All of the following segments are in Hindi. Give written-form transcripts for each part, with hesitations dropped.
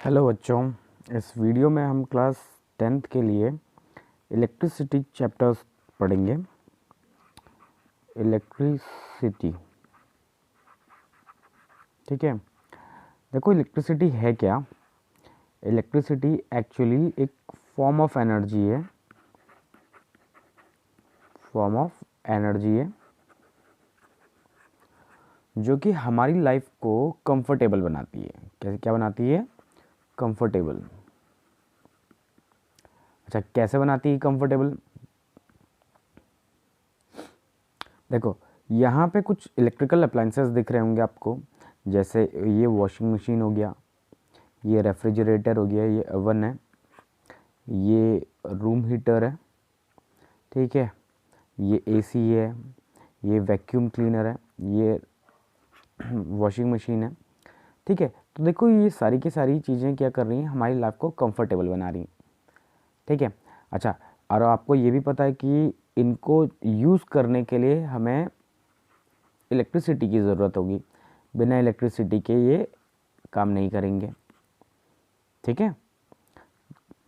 हेलो बच्चों, इस वीडियो में हम क्लास 10th के लिए इलेक्ट्रिसिटी चैप्टर्स पढ़ेंगे। इलेक्ट्रिसिटी, ठीक है। देखो, इलेक्ट्रिसिटी है क्या। इलेक्ट्रिसिटी एक्चुअली एक फॉर्म ऑफ एनर्जी है, जो कि हमारी लाइफ को कंफर्टेबल बनाती है। कैसे, क्या बनाती है? कंफर्टेबल। अच्छा, कैसे बनाती है कंफर्टेबल? देखो, यहाँ पे कुछ इलेक्ट्रिकल अप्लाइंसेस दिख रहे होंगे आपको, जैसे ये वॉशिंग मशीन हो गया, ये रेफ्रिजरेटर हो गया, ये ओवन है, ये रूम हीटर है, ठीक है, ये एसी है, ये वैक्यूम क्लीनर है, ये वॉशिंग मशीन है, ठीक है। तो देखो, ये सारी की सारी चीज़ें क्या कर रही हैं, हमारी लाइफ को कंफर्टेबल बना रही हैं, ठीक है। अच्छा, और आपको ये भी पता है कि इनको यूज़ करने के लिए हमें इलेक्ट्रिसिटी की ज़रूरत होगी। बिना इलेक्ट्रिसिटी के ये काम नहीं करेंगे, ठीक है।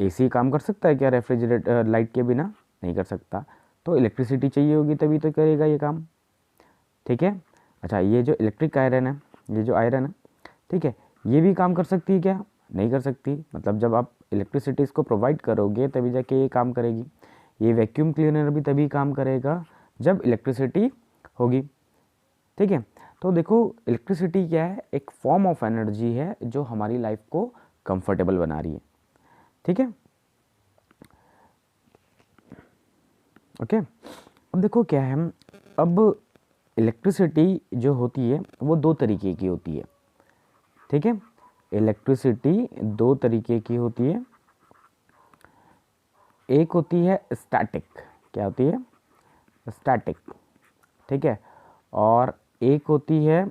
एसी काम कर सकता है क्या रेफ्रिजरेटर लाइट के बिना? नहीं कर सकता। तो इलेक्ट्रिसिटी चाहिए होगी तभी तो करेगा ये काम, ठीक है। अच्छा, ये जो इलेक्ट्रिक आयरन है, ये जो आयरन है, ठीक है, ये भी काम कर सकती है क्या? नहीं कर सकती। मतलब जब आप इलेक्ट्रिसिटी इसको प्रोवाइड करोगे तभी जाके ये काम करेगी। ये वैक्यूम क्लीनर भी तभी काम करेगा जब इलेक्ट्रिसिटी होगी, ठीक है। तो देखो, इलेक्ट्रिसिटी क्या है? एक फॉर्म ऑफ एनर्जी है जो हमारी लाइफ को कंफर्टेबल बना रही है, ठीक है। ओके, अब देखो क्या है, अब इलेक्ट्रिसिटी जो होती है वो दो तरीके की होती है, ठीक है। इलेक्ट्रिसिटी दो तरीके की होती है। एक होती है स्टैटिक। क्या होती है? स्टैटिक, ठीक है। और एक होती है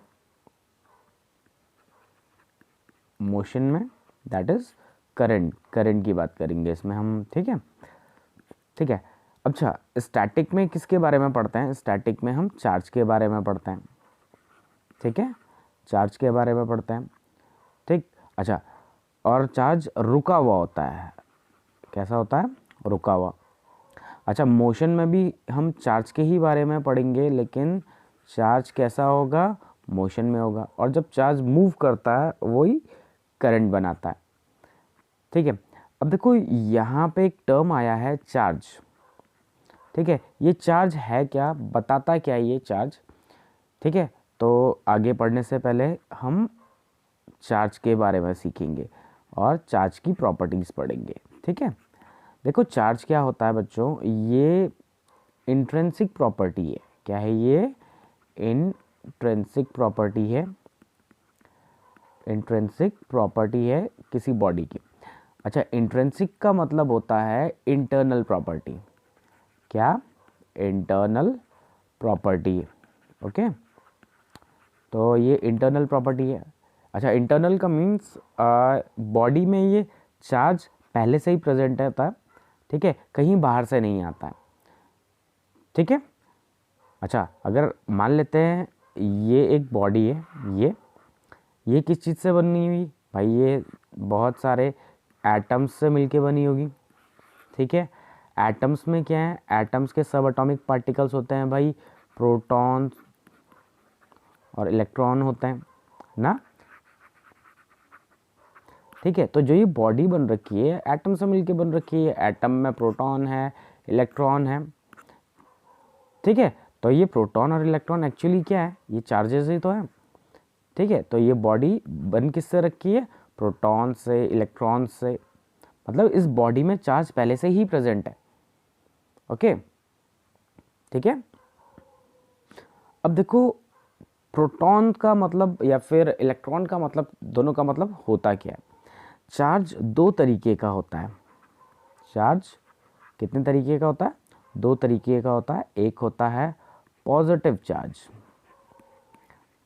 मोशन में, दैट इज करंट की बात करेंगे इसमें हम, ठीक है, ठीक है। अच्छा, स्टैटिक में किसके बारे में पढ़ते हैं? स्टैटिक में हम चार्ज के बारे में पढ़ते हैं, ठीक है, चार्ज के बारे में पढ़ते हैं, ठीक। अच्छा, और चार्ज रुका हुआ होता है। कैसा होता है? रुका हुआ। अच्छा, मोशन में भी हम चार्ज के ही बारे में पढ़ेंगे, लेकिन चार्ज कैसा होगा? मोशन में होगा। और जब चार्ज मूव करता है वही करंट बनाता है, ठीक है। अब देखो, यहाँ पे एक टर्म आया है चार्ज, ठीक है। ये चार्ज है क्या, बताता क्या है ये चार्ज, ठीक है। तो आगे पढ़ने से पहले हम चार्ज के बारे में सीखेंगे और चार्ज की प्रॉपर्टीज़ पढ़ेंगे, ठीक है। देखो, चार्ज क्या होता है बच्चों, ये इंट्रिंसिक प्रॉपर्टी है। क्या है ये? इंट्रिंसिक प्रॉपर्टी है। इंट्रिंसिक प्रॉपर्टी है किसी बॉडी की। अच्छा, इंट्रिंसिक का मतलब होता है इंटरनल प्रॉपर्टी। क्या? Internal property, okay. तो ये इंटरनल प्रॉपर्टी है। अच्छा, इंटरनल का मीन्स बॉडी में ये चार्ज पहले से ही प्रेजेंट रहता है, ठीक है, कहीं बाहर से नहीं आता है, ठीक है। अच्छा, अगर मान लेते हैं ये एक बॉडी है, ये किस चीज़ से बनी हुई भाई? ये बहुत सारे एटम्स से मिलके बनी होगी, ठीक है। एटम्स में क्या है? एटम्स के सब एटॉमिक पार्टिकल्स होते हैं भाई, प्रोटॉन और इलेक्ट्रॉन होते हैं ना, ठीक है। तो जो ये बॉडी बन रखी है एटम से मिलके बन रखी है। एटम में प्रोटॉन है, इलेक्ट्रॉन है, ठीक है। तो ये प्रोटॉन और इलेक्ट्रॉन एक्चुअली क्या है? ये चार्जेस ही तो है, ठीक है। तो ये बॉडी बन किससे रखी है? प्रोटॉन से, इलेक्ट्रॉन से। मतलब इस बॉडी में चार्ज पहले से ही प्रेजेंट है, ओके, ठीक है। अब देखो, प्रोटॉन का मतलब या फिर इलेक्ट्रॉन का मतलब, दोनों का मतलब होता क्या है? चार्ज दो तरीके का होता है। चार्ज कितने तरीके का होता है? दो तरीके का होता है। एक होता है पॉजिटिव चार्ज,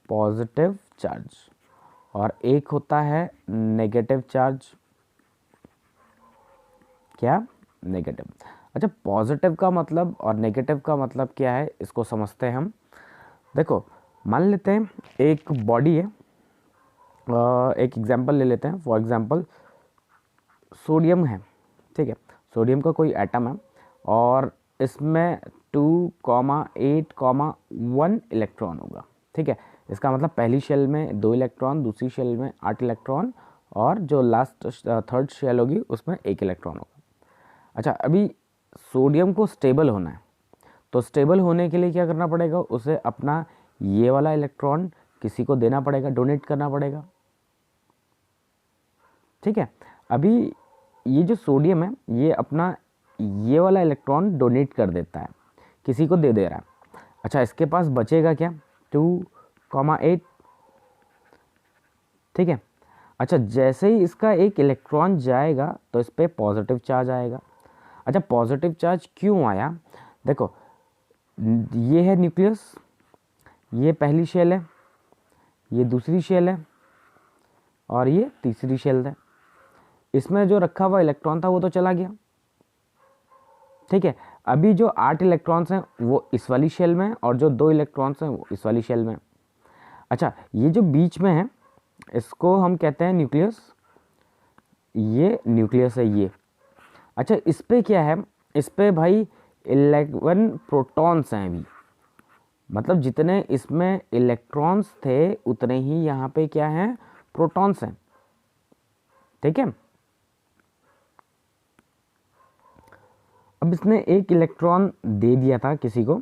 पॉजिटिव चार्ज, और एक होता है नेगेटिव चार्ज। क्या? नेगेटिव। अच्छा, पॉजिटिव का मतलब और नेगेटिव का मतलब क्या है, इसको समझते हैं हम। देखो, मान लेते हैं एक बॉडी है, एक एग्जांपल ले लेते हैं। फॉर एग्जांपल सोडियम है, ठीक है, सोडियम का कोई एटम है और इसमें 2,8,1 इलेक्ट्रॉन होगा, ठीक है। इसका मतलब पहली शेल में 2 इलेक्ट्रॉन, दूसरी शेल में 8 इलेक्ट्रॉन और जो लास्ट थर्ड शेल होगी उसमें 1 इलेक्ट्रॉन होगा। अच्छा, अभी सोडियम को स्टेबल होना है, तो स्टेबल होने के लिए क्या करना पड़ेगा, उसे अपना ये वाला इलेक्ट्रॉन किसी को देना पड़ेगा, डोनेट करना पड़ेगा, ठीक है। अभी ये जो सोडियम है ये अपना ये वाला इलेक्ट्रॉन डोनेट कर देता है, किसी को दे दे रहा है। अच्छा, इसके पास बचेगा क्या, 2,8, ठीक है। अच्छा, जैसे ही इसका एक इलेक्ट्रॉन जाएगा तो इस पर पॉजिटिव चार्ज आएगा। अच्छा, पॉजिटिव चार्ज क्यों आया, देखो ये है न्यूक्लियस, ये पहली शेल है, ये दूसरी शेल है और ये तीसरी शेल है। इसमें जो रखा हुआ इलेक्ट्रॉन था वो तो चला गया, ठीक है। अभी जो 8 इलेक्ट्रॉन्स हैं वो इस वाली शेल में और जो 2 इलेक्ट्रॉन्स हैं वो इस वाली शेल में। अच्छा, ये जो बीच में है इसको हम कहते हैं न्यूक्लियस, ये न्यूक्लियस है ये। अच्छा, इस पे क्या है, इस पे भाई 11 प्रोटॉन्स हैं अभी, मतलब जितने इसमें इलेक्ट्रॉन्स थे उतने ही यहाँ पे क्या हैं, प्रोटॉन्स हैं, ठीक है। अब इसने एक इलेक्ट्रॉन दे दिया था किसी को,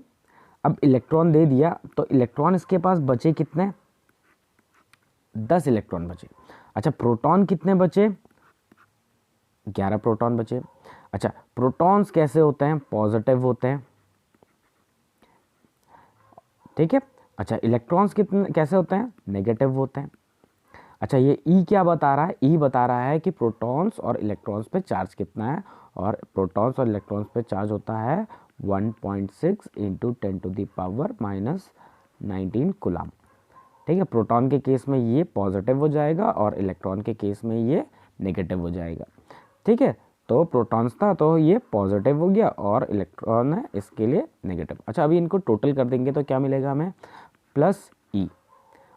अब इलेक्ट्रॉन दे दिया तो इलेक्ट्रॉन इसके पास बचे कितने, 10 इलेक्ट्रॉन बचे। अच्छा, प्रोटॉन कितने बचे, 11 प्रोटॉन बचे। अच्छा, प्रोटॉन्स कैसे होते हैं, पॉजिटिव होते हैं, ठीक है। अच्छा, इलेक्ट्रॉन्स कितने कैसे होते हैं, नेगेटिव होते हैं। अच्छा, ये ई क्या बता रहा है, ई बता रहा है कि प्रोटॉन्स और इलेक्ट्रॉन्स पे चार्ज कितना है, और प्रोटॉन्स और इलेक्ट्रॉन्स पे चार्ज होता है 1.6 इंटू 10⁻⁻19 कूलम, ठीक है। प्रोटॉन के केस में ये पॉजिटिव हो जाएगा और इलेक्ट्रॉन के केस में ये नेगेटिव हो जाएगा, ठीक है। तो प्रोटॉन्स था तो ये पॉजिटिव हो गया और इलेक्ट्रॉन है इसके लिए नेगेटिव। अच्छा, अभी इनको टोटल कर देंगे तो क्या मिलेगा हमें, प्लस ई।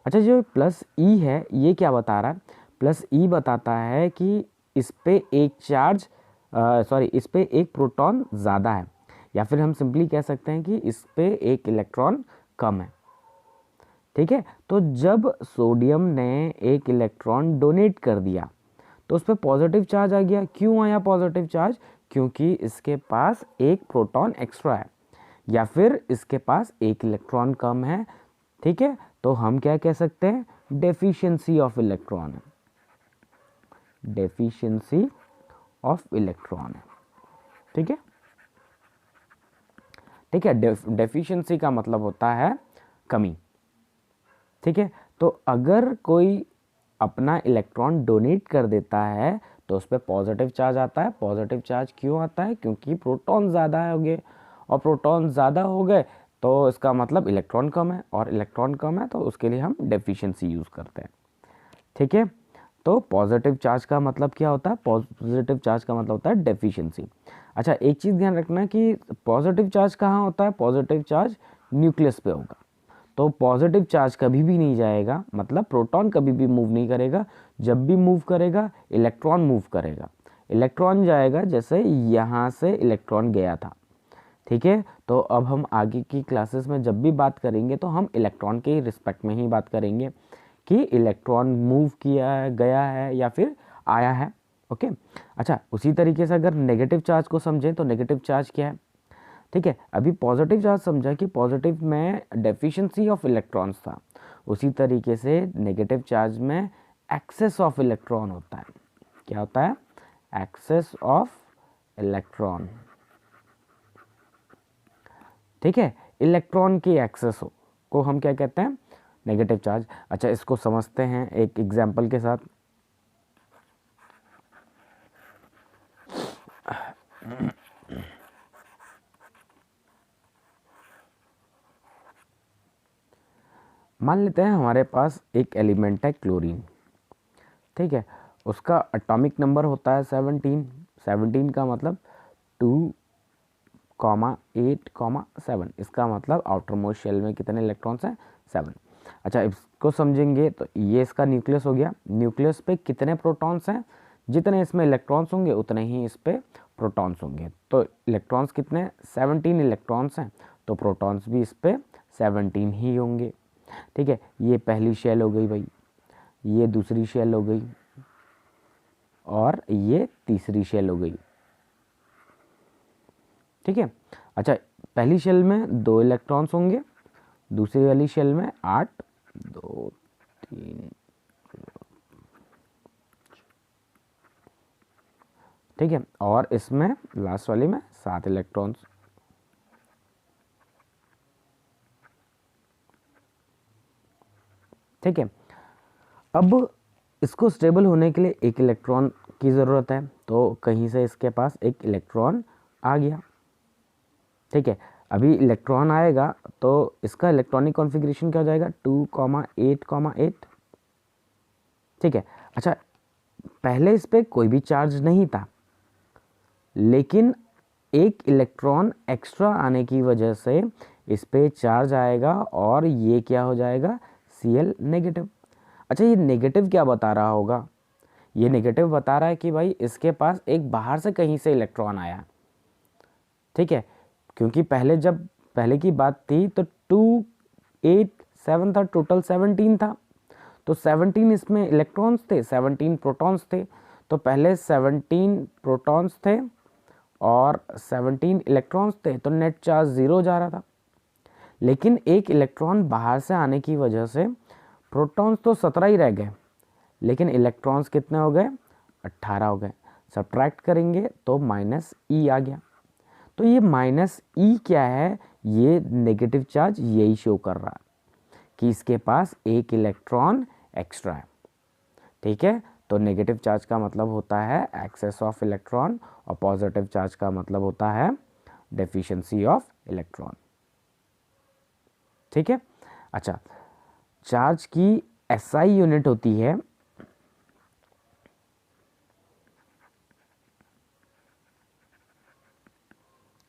अच्छा, जो प्लस ई है ये क्या बता रहा है, प्लस ई बताता है कि इस पे एक चार्ज इस पे एक प्रोटॉन ज़्यादा है, या फिर हम सिंपली कह सकते हैं कि इस पे एक इलेक्ट्रॉन कम है, ठीक है। तो जब सोडियम ने एक इलेक्ट्रॉन डोनेट कर दिया तो उस पर पॉजिटिव चार्ज आ गया। क्यों आया पॉजिटिव चार्ज, क्योंकि इसके पास एक प्रोटॉन एक्स्ट्रा है या फिर इसके पास एक इलेक्ट्रॉन कम है, ठीक है। तो हम क्या कह सकते हैं, डेफिशिएंसी ऑफ इलेक्ट्रॉन है, डेफिशिएंसी ऑफ इलेक्ट्रॉन है, ठीक है, ठीक है। डेफिशिएंसी का मतलब होता है कमी, ठीक है। तो अगर कोई अपना इलेक्ट्रॉन डोनेट कर देता है तो उस पर पॉजिटिव चार्ज आता है। पॉजिटिव चार्ज क्यों आता है, क्योंकि प्रोटॉन ज़्यादा हो गए, और प्रोटॉन ज़्यादा हो गए तो इसका मतलब इलेक्ट्रॉन कम है, और इलेक्ट्रॉन कम है तो उसके लिए हम डेफिशिएंसी यूज़ करते हैं, ठीक है। तो पॉजिटिव चार्ज का मतलब क्या होता है, पॉजिटिव चार्ज का मतलब होता है डेफिशिएंसी। अच्छा, एक चीज़ ध्यान रखना कि पॉजिटिव चार्ज कहाँ होता है, पॉजिटिव चार्ज न्यूक्लियस पे होगा। तो पॉजिटिव चार्ज कभी भी नहीं जाएगा, मतलब प्रोटॉन कभी भी मूव नहीं करेगा, जब भी मूव करेगा इलेक्ट्रॉन मूव करेगा। इलेक्ट्रॉन जाएगा जैसे यहाँ से इलेक्ट्रॉन गया था, ठीक है। तो अब हम आगे की क्लासेस में जब भी बात करेंगे तो हम इलेक्ट्रॉन के रिस्पेक्ट में ही बात करेंगे कि इलेक्ट्रॉन मूव किया है, गया है या फिर आया है, ओके। अच्छा, उसी तरीके से अगर नेगेटिव चार्ज को समझें तो नेगेटिव चार्ज क्या है, ठीक है। अभी पॉजिटिव चार्ज समझा कि पॉजिटिव में डेफिशिएंसी ऑफ इलेक्ट्रॉन्स था, उसी तरीके से नेगेटिव चार्ज में एक्सेस ऑफ इलेक्ट्रॉन होता है। क्या होता है, एक्सेस ऑफ इलेक्ट्रॉन, ठीक है। इलेक्ट्रॉन की एक्सेस को हम क्या कहते हैं, नेगेटिव चार्ज। अच्छा, इसको समझते हैं एक एग्जाम्पल के साथ। मान लेते हैं हमारे पास एक एलिमेंट है क्लोरीन, ठीक है। उसका एटॉमिक नंबर होता है 17। 17 का मतलब 2,8,7। इसका मतलब आउटर मोस्ट शेल में कितने इलेक्ट्रॉन्स हैं, 7। अच्छा, इसको समझेंगे तो ये इसका न्यूक्लियस हो गया। न्यूक्लियस पे कितने प्रोटॉन्स हैं, जितने इसमें इलेक्ट्रॉन्स होंगे उतने ही इस पे प्रोटॉन्स होंगे। तो इलेक्ट्रॉन्स कितने, 17 इलेक्ट्रॉन्स हैं, तो प्रोटॉन्स भी इस पे 17 ही होंगे। ठीक है, ये पहली शेल हो गई भाई, ये दूसरी शेल हो गई और ये तीसरी शेल हो गई। ठीक है, अच्छा पहली शेल में 2 इलेक्ट्रॉन्स होंगे, दूसरी वाली शेल में 8, 2 3, ठीक है, और इसमें लास्ट वाली में 7 इलेक्ट्रॉन्स। ठीक है, अब इसको स्टेबल होने के लिए एक इलेक्ट्रॉन की ज़रूरत है, तो कहीं से इसके पास एक इलेक्ट्रॉन आ गया। ठीक है, अभी इलेक्ट्रॉन आएगा तो इसका इलेक्ट्रॉनिक कॉन्फ़िगरेशन क्या हो जाएगा, 2,8,8। ठीक है, अच्छा पहले इस पर कोई भी चार्ज नहीं था, लेकिन एक इलेक्ट्रॉन एक्स्ट्रा आने की वजह से इस पे चार्ज आएगा और ये क्या हो जाएगा, Cl नेगेटिव। अच्छा ये नेगेटिव क्या बता रहा होगा, ये नेगेटिव बता रहा है कि भाई इसके पास एक बाहर से कहीं से इलेक्ट्रॉन आया। ठीक है, क्योंकि पहले की बात थी तो 2, 8, 7 था, टोटल 17 था, तो 17 इसमें इलेक्ट्रॉन्स थे, 17 प्रोटॉन्स थे, तो पहले 17 प्रोटॉन्स थे और 17 इलेक्ट्रॉन्स थे, तो नेट चार्ज 0 जा रहा था। लेकिन एक इलेक्ट्रॉन बाहर से आने की वजह से प्रोटॉन्स तो 17 ही रह गए, लेकिन इलेक्ट्रॉन्स कितने हो गए, 18 हो गए। सब्ट्रैक्ट करेंगे तो -E आ गया। तो ये -E क्या है, ये नेगेटिव चार्ज यही शो कर रहा है कि इसके पास एक इलेक्ट्रॉन एक्स्ट्रा है। ठीक है, तो नेगेटिव चार्ज का मतलब होता है एक्सेस ऑफ इलेक्ट्रॉन और पॉजिटिव चार्ज का मतलब होता है डेफिशिएंसी ऑफ इलेक्ट्रॉन। ठीक है, अच्छा चार्ज की SI यूनिट होती है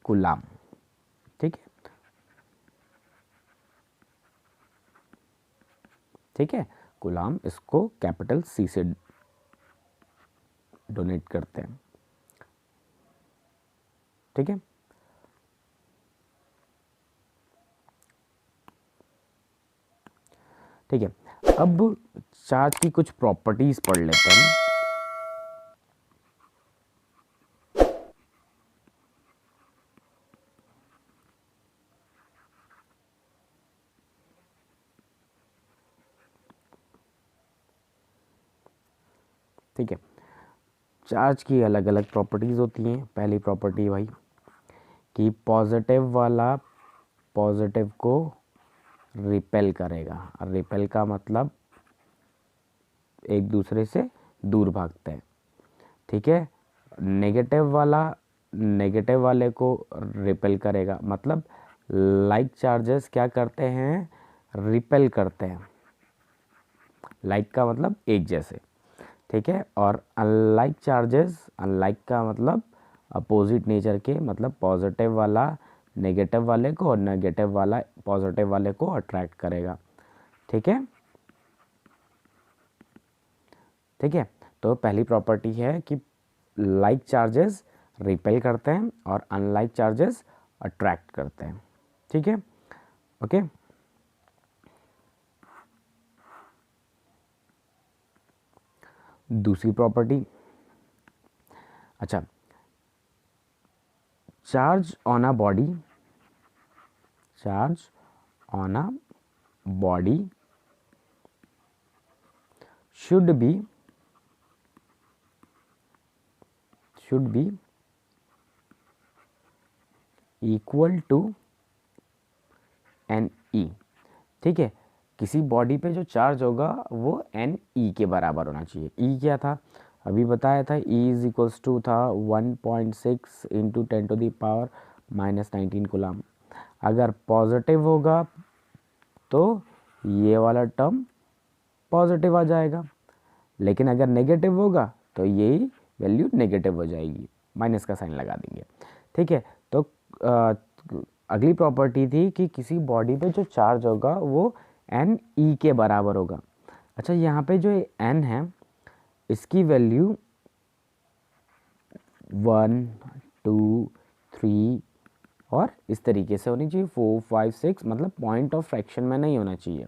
कूलाम। ठीक है, ठीक है, कूलाम, इसको कैपिटल C से डोनेट करते हैं। ठीक है, ठीक है, अब चार्ज की कुछ प्रॉपर्टीज पढ़ लेते हैं। ठीक है, चार्ज की अलग अलग प्रॉपर्टीज होती हैं। पहली प्रॉपर्टी भाई कि पॉजिटिव वाला पॉजिटिव को रिपेल करेगा। रिपेल का मतलब एक दूसरे से दूर भागते हैं। ठीक है, नेगेटिव वाला नेगेटिव वाले को रिपेल करेगा, मतलब लाइक चार्जेस क्या करते हैं, रिपेल करते हैं। लाइक का मतलब एक जैसे। ठीक है, और अनलाइक चार्जेस, अनलाइक का मतलब अपोजिट नेचर के, मतलब पॉजिटिव वाला नेगेटिव वाले को और नेगेटिव वाला पॉजिटिव वाले को अट्रैक्ट करेगा। ठीक है, ठीक है, तो पहली प्रॉपर्टी है कि लाइक चार्जेस रिपेल करते हैं और अनलाइक चार्जेस अट्रैक्ट करते हैं। ठीक है, ओके। दूसरी प्रॉपर्टी, अच्छा charge on a body, charge on a body should be equal to NE। ठीक है, किसी बॉडी पे जो चार्ज होगा वो NE के बराबर होना चाहिए। E क्या था, अभी बताया था, E इज इक्वल्स टू था 1.6 इंटू 10⁻⁻19 कूलम। अगर पॉजिटिव होगा तो ये वाला टर्म पॉजिटिव आ जाएगा, लेकिन अगर नेगेटिव होगा तो यही वैल्यू नेगेटिव हो जाएगी, माइनस का साइन लगा देंगे। ठीक है, तो अगली प्रॉपर्टी थी कि किसी बॉडी पे जो चार्ज होगा वो NE के बराबर होगा। अच्छा यहाँ पे जो N है इसकी वैल्यू 1 2 3 और इस तरीके से होनी चाहिए, 4 5 6, मतलब पॉइंट ऑफ फ्रैक्शन में नहीं होना चाहिए।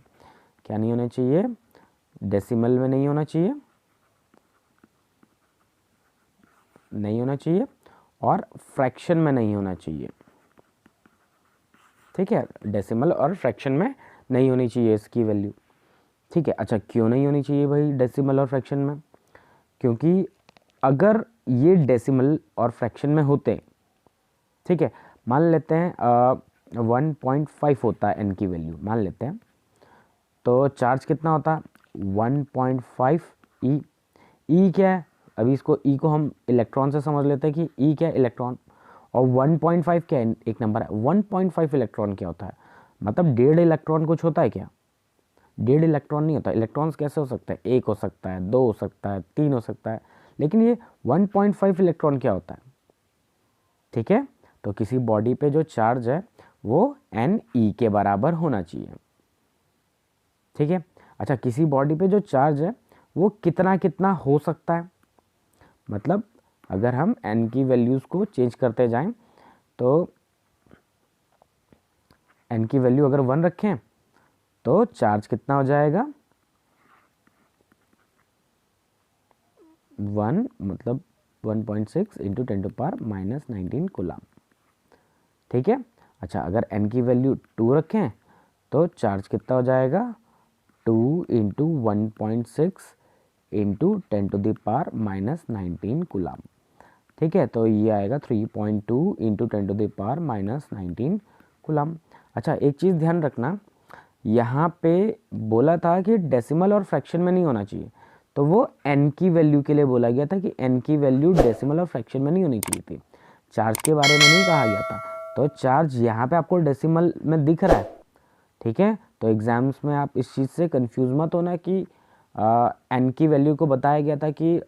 क्या नहीं होना चाहिए? डेसिमल में नहीं होना चाहिए, नहीं होना चाहिए, और फ्रैक्शन में नहीं होना चाहिए। ठीक है, डेसिमल और फ्रैक्शन में नहीं होनी चाहिए इसकी वैल्यू। ठीक है, अच्छा क्यों नहीं होनी चाहिए भाई डेसिमल और फ्रैक्शन में? क्योंकि अगर ये डेसिमल और फ्रैक्शन में होते, ठीक है, मान लेते हैं 1.5 होता है n की वैल्यू, मान लेते हैं, तो चार्ज कितना होता है? 1.5 ई। ई क्या है? अभी इसको ई को हम इलेक्ट्रॉन से समझ लेते हैं कि ई क्या है? इलेक्ट्रॉन। और 1.5 क्या है? एक नंबर है। 1.5 इलेक्ट्रॉन क्या होता है? मतलब 1.5 इलेक्ट्रॉन कुछ होता है क्या? 1.5 इलेक्ट्रॉन नहीं होता। इलेक्ट्रॉन्स कैसे हो सकते हैं? 1 हो सकता है, 2 हो सकता है, 3 हो सकता है, लेकिन ये 1.5 इलेक्ट्रॉन क्या होता है? ठीक है, तो किसी बॉडी पे जो चार्ज है वो एन ई के बराबर होना चाहिए। ठीक है, अच्छा किसी बॉडी पे जो चार्ज है वो कितना कितना हो सकता है? मतलब अगर हम एन की वैल्यूज़ को चेंज करते जाएं तो एन की वैल्यू अगर 1 रखें तो चार्ज कितना हो जाएगा? 1 मतलब 1.6 इंटू 10⁻⁻19 कूलम। ठीक है, अच्छा अगर एन की वैल्यू 2 रखें तो चार्ज कितना हो जाएगा? 2 इंटू 1.6 इंटू 10⁻⁻19 कूलम। ठीक है, तो ये आएगा 3.2 इंटू 10⁻⁻19 कूलम। अच्छा एक चीज़ ध्यान रखना, यहाँ पे बोला था कि डेसिमल और फ्रैक्शन में नहीं होना चाहिए, तो वो n की वैल्यू के लिए बोला गया था कि n की वैल्यू डेसिमल और फ्रैक्शन में नहीं होनी चाहिए थी। चार्ज के बारे में नहीं कहा गया था। तो चार्ज यहाँ पे आपको डेसिमल में दिख रहा है, ठीक है, तो एग्जाम्स में आप इस चीज़ से कंफ्यूज मत होना कि n की वैल्यू को बताया गया था कि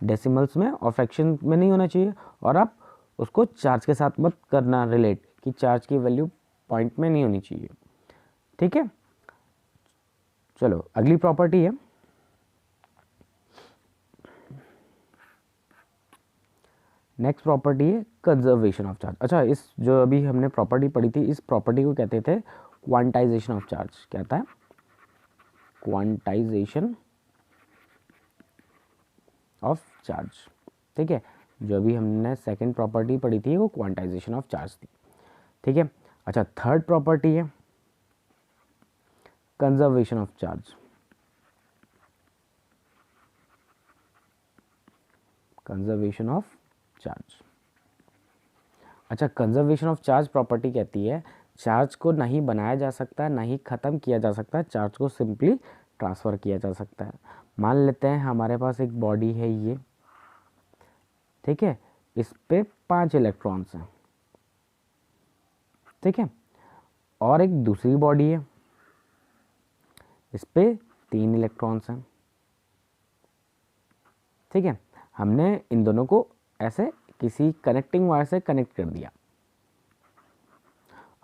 डेसिमल्स में और फ्रैक्शन में नहीं होना चाहिए, और आप उसको चार्ज के साथ मत करना रिलेट कि चार्ज की वैल्यू पॉइंट में नहीं होनी चाहिए। ठीक है, चलो अगली प्रॉपर्टी है नेक्स्ट प्रॉपर्टी है कंजर्वेशन ऑफ चार्ज। अच्छा इस जो अभी हमने प्रॉपर्टी पढ़ी थी, इस प्रॉपर्टी को कहते थे क्वांटाइजेशन ऑफ चार्ज। कहता है क्वांटाइजेशन ऑफ चार्ज। ठीक है, जो अभी हमने सेकंड प्रॉपर्टी पढ़ी थी वो क्वांटाइजेशन ऑफ चार्ज थी। ठीक है, अच्छा थर्ड प्रॉपर्टी है conservation of charge. Conservation of charge. अच्छा कंजर्वेशन ऑफ चार्ज प्रॉपर्टी कहती है चार्ज को नहीं बनाया जा सकता, ना ही ख़त्म किया जा सकता, चार्ज को सिंपली ट्रांसफ़र किया जा सकता है। मान लेते हैं हमारे पास एक बॉडी है ये, ठीक है, इस पे 5 इलेक्ट्रॉन्स हैं। ठीक है, और एक दूसरी बॉडी है, इस पे 3 इलेक्ट्रॉन्स हैं। ठीक है, हमने इन दोनों को ऐसे किसी कनेक्टिंग वायर से कनेक्ट कर दिया।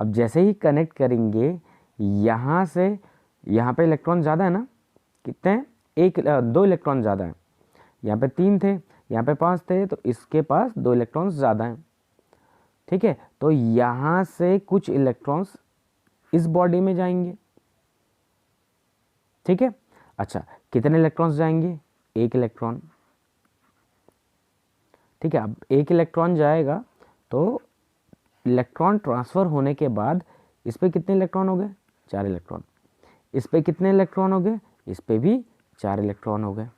अब जैसे ही कनेक्ट करेंगे यहाँ से यहाँ पे इलेक्ट्रॉन ज़्यादा है ना, कितने हैं? 2 इलेक्ट्रॉन ज़्यादा है। यहाँ पे 3 थे, यहाँ पे 5 थे, तो इसके पास 2 इलेक्ट्रॉन्स ज़्यादा हैं। ठीक है, तो यहाँ से कुछ इलेक्ट्रॉन्स इस बॉडी में जाएंगे। ठीक है, अच्छा कितने इलेक्ट्रॉन्स जाएंगे? 1 इलेक्ट्रॉन। ठीक है, अब 1 इलेक्ट्रॉन जाएगा तो इलेक्ट्रॉन ट्रांसफ़र होने के बाद इस पे कितने इलेक्ट्रॉन हो गए? 4 इलेक्ट्रॉन। इस पे कितने इलेक्ट्रॉन हो गए? इस पे भी 4 इलेक्ट्रॉन हो गए।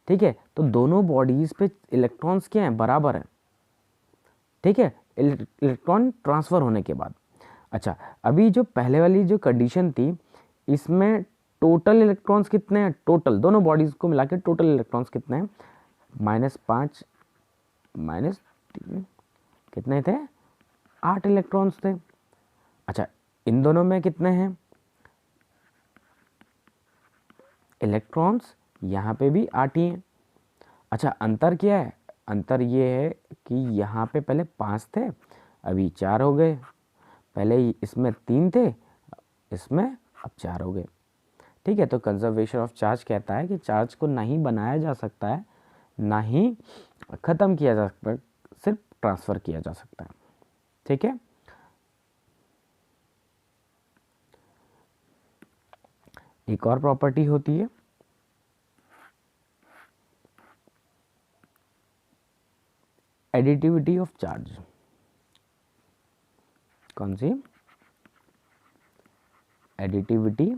ठीक है, तो दोनों बॉडीज़ पे इलेक्ट्रॉन्स क्या हैं? बराबर हैं। ठीक है, इलेक्ट्रॉन ट्रांसफ़र होने के बाद। अच्छा अभी जो पहले वाली जो कंडीशन थी, इसमें टोटल इलेक्ट्रॉन्स कितने हैं? टोटल दोनों बॉडीज़ को मिला के टोटल इलेक्ट्रॉन्स कितने हैं? -5 -3 कितने थे? 8 इलेक्ट्रॉन्स थे। अच्छा इन दोनों में कितने हैं इलेक्ट्रॉन्स? यहाँ पे भी 8 ही हैं। अच्छा अंतर क्या है? अंतर ये है कि यहाँ पे पहले 5 थे, अभी 4 हो गए। पहले इसमें 3 थे, इसमें अब 4 हो गए। ठीक है, तो कंजर्वेशन ऑफ चार्ज कहता है कि चार्ज को नहीं बनाया जा सकता है, ना ही ख़त्म किया जा सकता, सिर्फ ट्रांसफ़र किया जा सकता है। ठीक है, एक और प्रॉपर्टी होती है एडिटिविटी ऑफ चार्ज। कौन सी? Additivity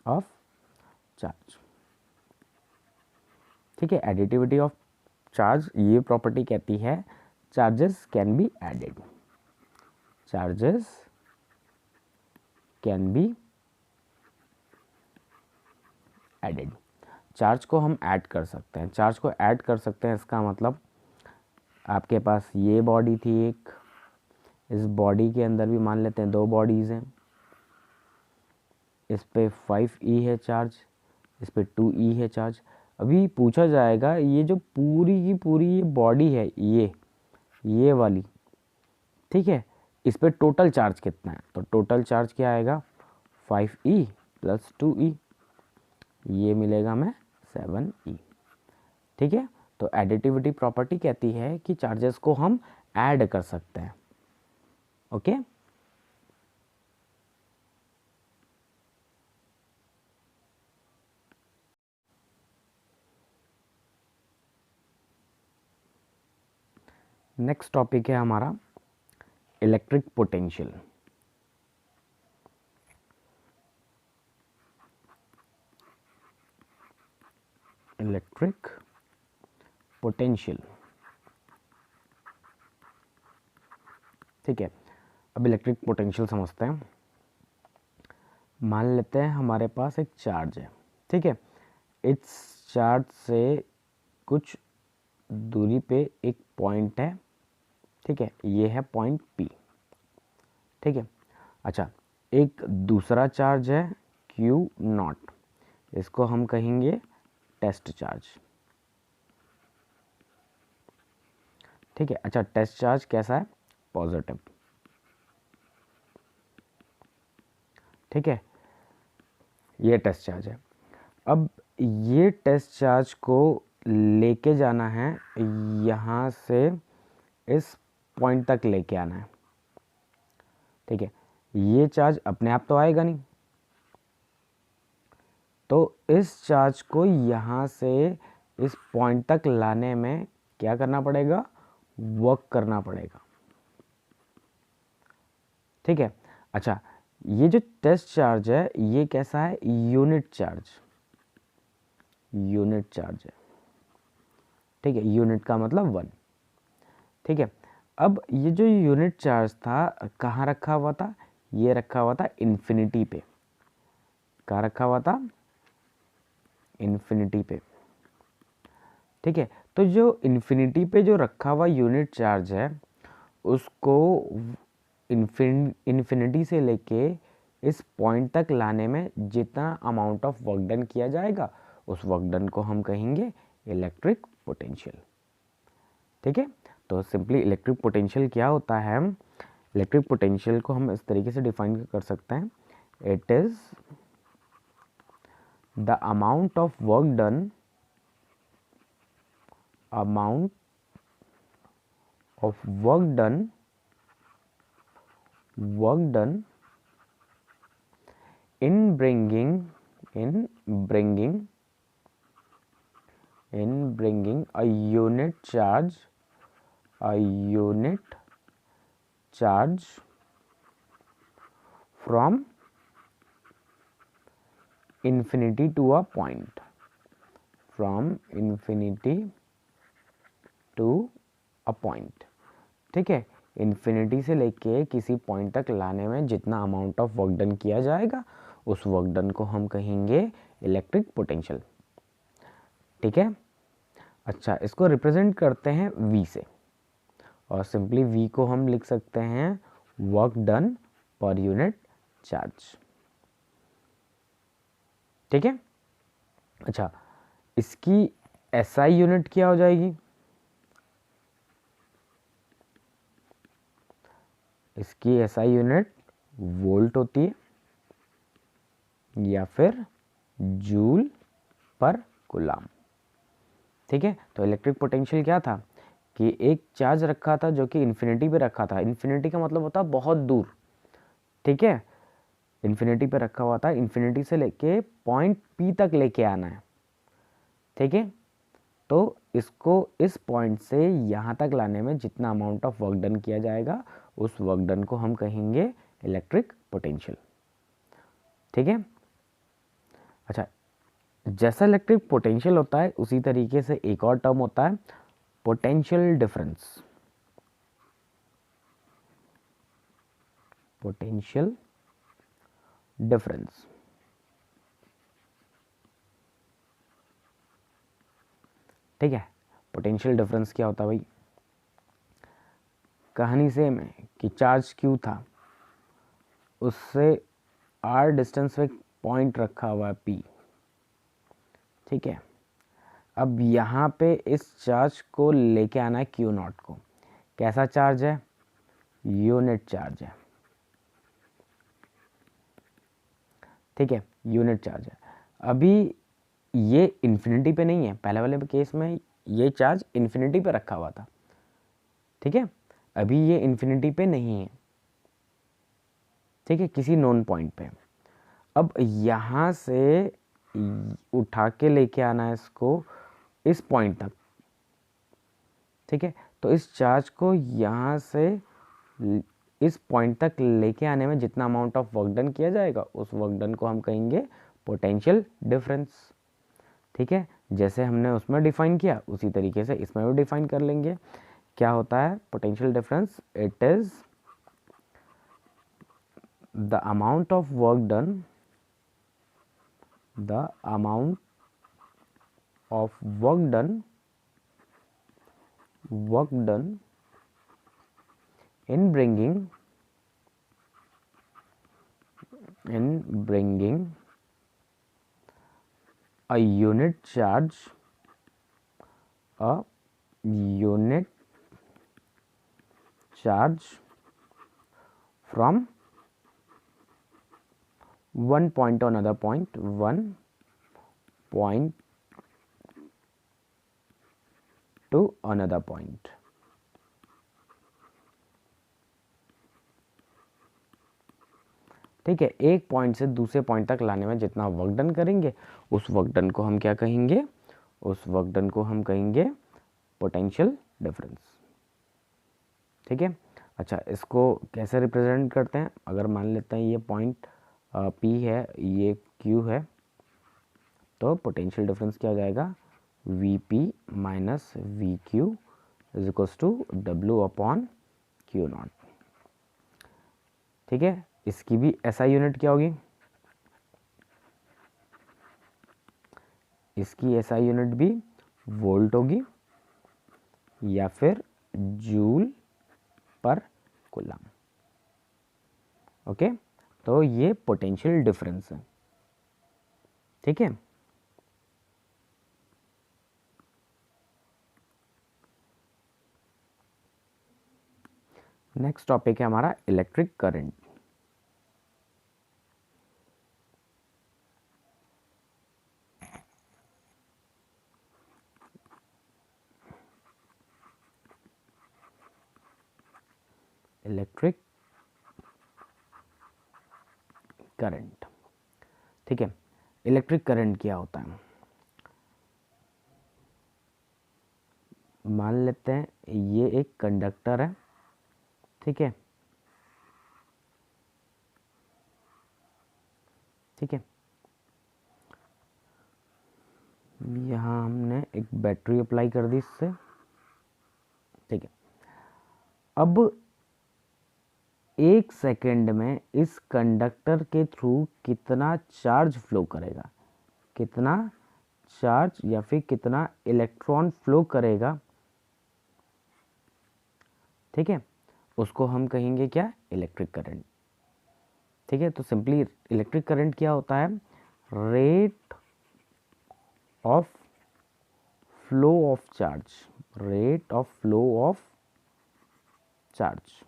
of charge. ठीक है, एडिटिविटी ऑफ चार्ज ये प्रॉपर्टी कहती है charges can be added, charges can be added. Charge को हम ऐड कर सकते हैं, चार्ज को ऐड कर सकते हैं, इसका मतलब आपके पास ये बॉडी थी एक, इस बॉडी के अंदर भी मान लेते हैं 2 बॉडीज़ हैं, इस पे 5e है चार्ज, इस पे 2e है चार्ज। अभी पूछा जाएगा ये जो पूरी की पूरी ये बॉडी है, ये वाली, ठीक है, इस पे टोटल चार्ज कितना है? तो टोटल चार्ज क्या आएगा? 5e प्लस 2e, ये मिलेगा हमें 7e। ठीक है, तो एडिटिविटी प्रॉपर्टी कहती है कि चार्जेस को हम ऐड कर सकते हैं। ओके, नेक्स्ट टॉपिक है हमारा इलेक्ट्रिक पोटेंशियल। Electric potential. ठीक है, अब इलेक्ट्रिक पोटेंशियल समझते हैं। मान लेते हैं हमारे पास एक चार्ज है, ठीक है, इस चार्ज से कुछ दूरी पे एक पॉइंट है, ठीक है, ये है पॉइंट P। ठीक है, अच्छा, एक दूसरा चार्ज है Q0, इसको हम कहेंगे टेस्ट चार्ज। ठीक है, अच्छा, टेस्ट चार्ज कैसा है? पॉजिटिव। ठीक है, ये टेस्ट चार्ज है। अब ये टेस्ट चार्ज को लेके जाना है, यहाँ से इस पॉइंट तक लेके आना है। ठीक है, ये चार्ज अपने आप तो आएगा नहीं, तो इस चार्ज को यहाँ से इस पॉइंट तक लाने में क्या करना पड़ेगा? वर्क करना पड़ेगा। ठीक है, अच्छा, ये जो टेस्ट चार्ज है ये कैसा है? यूनिट चार्ज, यूनिट चार्ज है। ठीक है, यूनिट का मतलब 1। ठीक है, अब ये जो यूनिट चार्ज था कहाँ रखा हुआ था? ये रखा हुआ था इन्फिनिटी पे। कहाँ रखा हुआ था? इन्फिनिटी पे। ठीक है, तो जो इन्फिनिटी पे जो रखा हुआ यूनिट चार्ज है उसको इन्फिनिटी से लेके इस पॉइंट तक लाने में जितना अमाउंट ऑफ वर्क डन किया जाएगा उस वर्क डन को हम कहेंगे इलेक्ट्रिक पोटेंशियल। ठीक है, तो सिंपली इलेक्ट्रिक पोटेंशियल क्या होता है? इलेक्ट्रिक पोटेंशियल को हम इस तरीके से डिफाइन कर सकते हैं, it is the amount of work done, amount of work done in bringing a unit charge from infinity to a point, from infinity to a point। ठीक है, इन्फिनिटी से लेके किसी पॉइंट तक लाने में जितना अमाउंट ऑफ वर्क डन किया जाएगा उस वर्क डन को हम कहेंगे इलेक्ट्रिक पोटेंशियल। ठीक है, अच्छा, इसको रिप्रेजेंट करते हैं V से, और सिंपली V को हम लिख सकते हैं work done per unit charge. ठीक है, अच्छा, इसकी SI यूनिट क्या हो जाएगी? इसकी SI यूनिट वोल्ट होती है या फिर जूल पर कूलम। ठीक है, तो इलेक्ट्रिक पोटेंशियल क्या था कि एक चार्ज रखा था जो कि इन्फिनिटी पे रखा था। इन्फिनिटी का मतलब होता है बहुत दूर। ठीक है, इन्फिनिटी पे रखा हुआ था, इन्फिनिटी से लेके पॉइंट पी तक लेके आना है। ठीक है, तो इसको इस पॉइंट से यहाँ तक लाने में जितना अमाउंट ऑफ वर्क डन किया जाएगा उस वर्क डन को हम कहेंगे इलेक्ट्रिक पोटेंशियल। ठीक है, अच्छा, जैसा इलेक्ट्रिक पोटेंशियल होता है उसी तरीके से एक और टर्म होता है पोटेंशियल डिफरेंस। पोटेंशियल डिफरेंस, ठीक है। पोटेंशियल डिफरेंस क्या होता है भाई? कहानी सेम है कि चार्ज क्यू था, उससे आर डिस्टेंस पे पॉइंट रखा हुआ है पी। ठीक है, अब यहाँ पे इस चार्ज को लेके आना है क्यू नॉट को। कैसा चार्ज है? यूनिट चार्ज है। ठीक है, यूनिट चार्ज है। अभी ये इन्फिनिटी पे नहीं है, पहले वाले केस में ये चार्ज इन्फिनिटी पे रखा हुआ था। ठीक है, अभी ये इन्फिनिटी पे नहीं है। ठीक है, किसी नोन पॉइंट पे। अब यहाँ से उठा के लेके आना है इसको इस पॉइंट तक। ठीक है, तो इस चार्ज को यहाँ से इस पॉइंट तक लेके आने में जितना अमाउंट ऑफ वर्क डन किया जाएगा उस वर्क डन को हम कहेंगे पोटेंशियल डिफरेंस। ठीक है, जैसे हमने उसमें डिफाइन किया उसी तरीके से इसमें भी डिफाइन कर लेंगे। क्या होता है potential difference? It is the amount of work done, the amount of work done in bringing a unit charge from one point to another point, one point to another point. ठीक है, एक पॉइंट से दूसरे पॉइंट तक लाने में जितना वर्क डन करेंगे उस वर्क डन को हम क्या कहेंगे? उस वर्क डन को हम कहेंगे पोटेंशियल डिफरेंस। ठीक है, अच्छा, इसको कैसे रिप्रेजेंट करते हैं? अगर मान लेते हैं ये पॉइंट P है, ये Q है, तो पोटेंशियल डिफरेंस क्या हो जाएगा? Vp minus Vq is equals to W upon Q naught. ठीक है, इसकी भी SI यूनिट क्या होगी? इसकी SI यूनिट भी वोल्ट होगी या फिर जूल पर कूलम। ओके, तो ये पोटेंशियल डिफरेंस है। ठीक है, नेक्स्ट टॉपिक है हमारा इलेक्ट्रिक करंट। इलेक्ट्रिक करंट, ठीक है, इलेक्ट्रिक करंट क्या होता है? मान लेते हैं ये एक कंडक्टर है। ठीक है, ठीक है, यहाँ हमने एक बैटरी अप्लाई कर दी इससे। ठीक है, अब एक सेकेंड में इस कंडक्टर के थ्रू कितना चार्ज फ्लो करेगा, कितना चार्ज या फिर कितना इलेक्ट्रॉन फ्लो करेगा, ठीक है, उसको हम कहेंगे क्या? Electric current. ठीक है, तो सिंपली इलेक्ट्रिक करंट क्या होता है? Rate of flow of charge, rate of flow of charge.